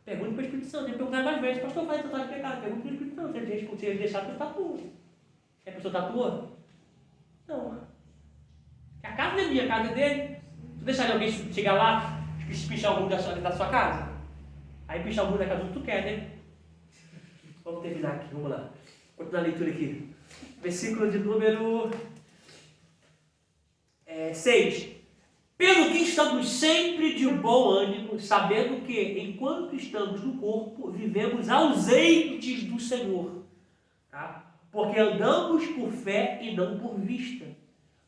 Pergunta para o Espírito Santo. Ele perguntar mais vezes. Pastor, faz tatuagem de pecado. Pergunta para o Espírito Santo. Se ele deixar, tu tatua. Se a pessoa tatua? Não. A casa não é minha, a casa é dele. Você deixaria alguém chegar lá e pichar o muro da sua casa? Aí pichar o muro da casa que tu quer, né? Vamos terminar aqui, vamos lá. Continuar a leitura aqui. Versículo de número 6. Pelo que estamos sempre de bom ânimo, sabendo que, enquanto estamos no corpo, vivemos ausentes do Senhor. Tá? Porque andamos por fé e não por vista.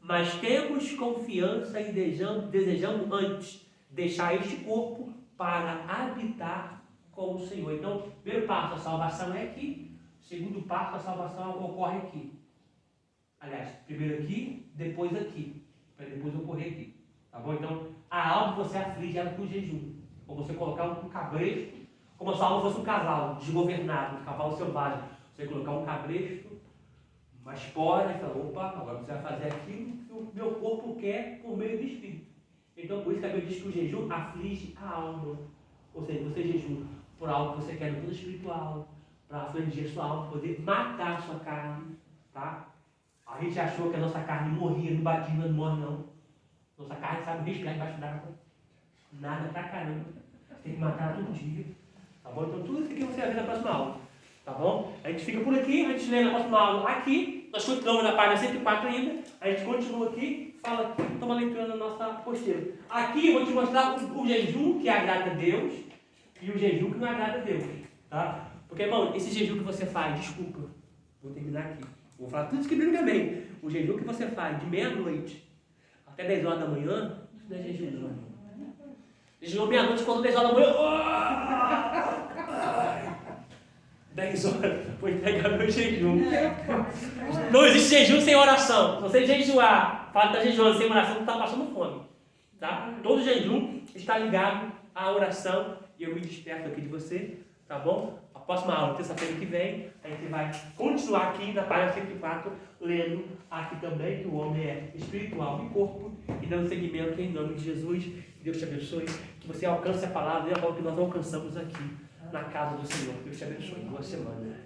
Mas temos confiança e desejamos antes deixar este corpo para habitar com o Senhor. Então, primeiro passo, a salvação é aqui. Segundo passo, a salvação ocorre aqui. Aliás, primeiro aqui, depois aqui. Para depois ocorrer aqui. Tá bom? Então, a alma você aflige ela com jejum. Ou você colocar um cabresto, como se a sua alma fosse um cavalo desgovernado, um cavalo selvagem. Você colocar um cabresto, uma espora, e falar, opa, agora você vai fazer aquilo que o meu corpo quer por meio do Espírito. Então, por isso que a Bíblia diz que o jejum aflige a alma. Ou seja, você jejum por algo que você quer no mundo espiritual, para afligir a sua alma, poder matar a sua carne, tá? A gente achou que a nossa carne morria, não batia, não morre não. Nossa carne sabe respirar debaixo d'água. Nada pra caramba. Você tem que matar todo dia. Tá bom? Então tudo isso aqui você vai ver na próxima aula. Tá bom? A gente fica por aqui, a gente lê na próxima aula aqui. Nós continuamos na página 104 ainda. A gente continua aqui, fala aqui, toma leitura na nossa posterior. Aqui eu vou te mostrar o jejum que agrada a Deus e o jejum que não agrada a Deus. Tá? Porque, irmão, esse jejum que você faz, desculpa, vou terminar aqui. Vou falar tudo isso que biblicamente. O jejum que você faz de meia-noite até 10 horas da manhã, isso não é jejum, não. Jejum meia-noite quando 10 horas da manhã. 10 horas, vou entregar meu jejum. Não existe jejum sem oração. Se você jejuar, fala que está jejuando sem oração, não está passando fome. Tá? Todo jejum está ligado à oração e eu me desperto aqui de você, tá bom? A próxima aula, terça-feira que vem, a gente vai continuar aqui na página 104, lendo aqui também que o homem é espiritual e corpo, e dando seguimento em nome de Jesus. Deus te abençoe, que você alcance a palavra e a volta que nós alcançamos aqui na casa do Senhor. Deus te abençoe. Boa semana.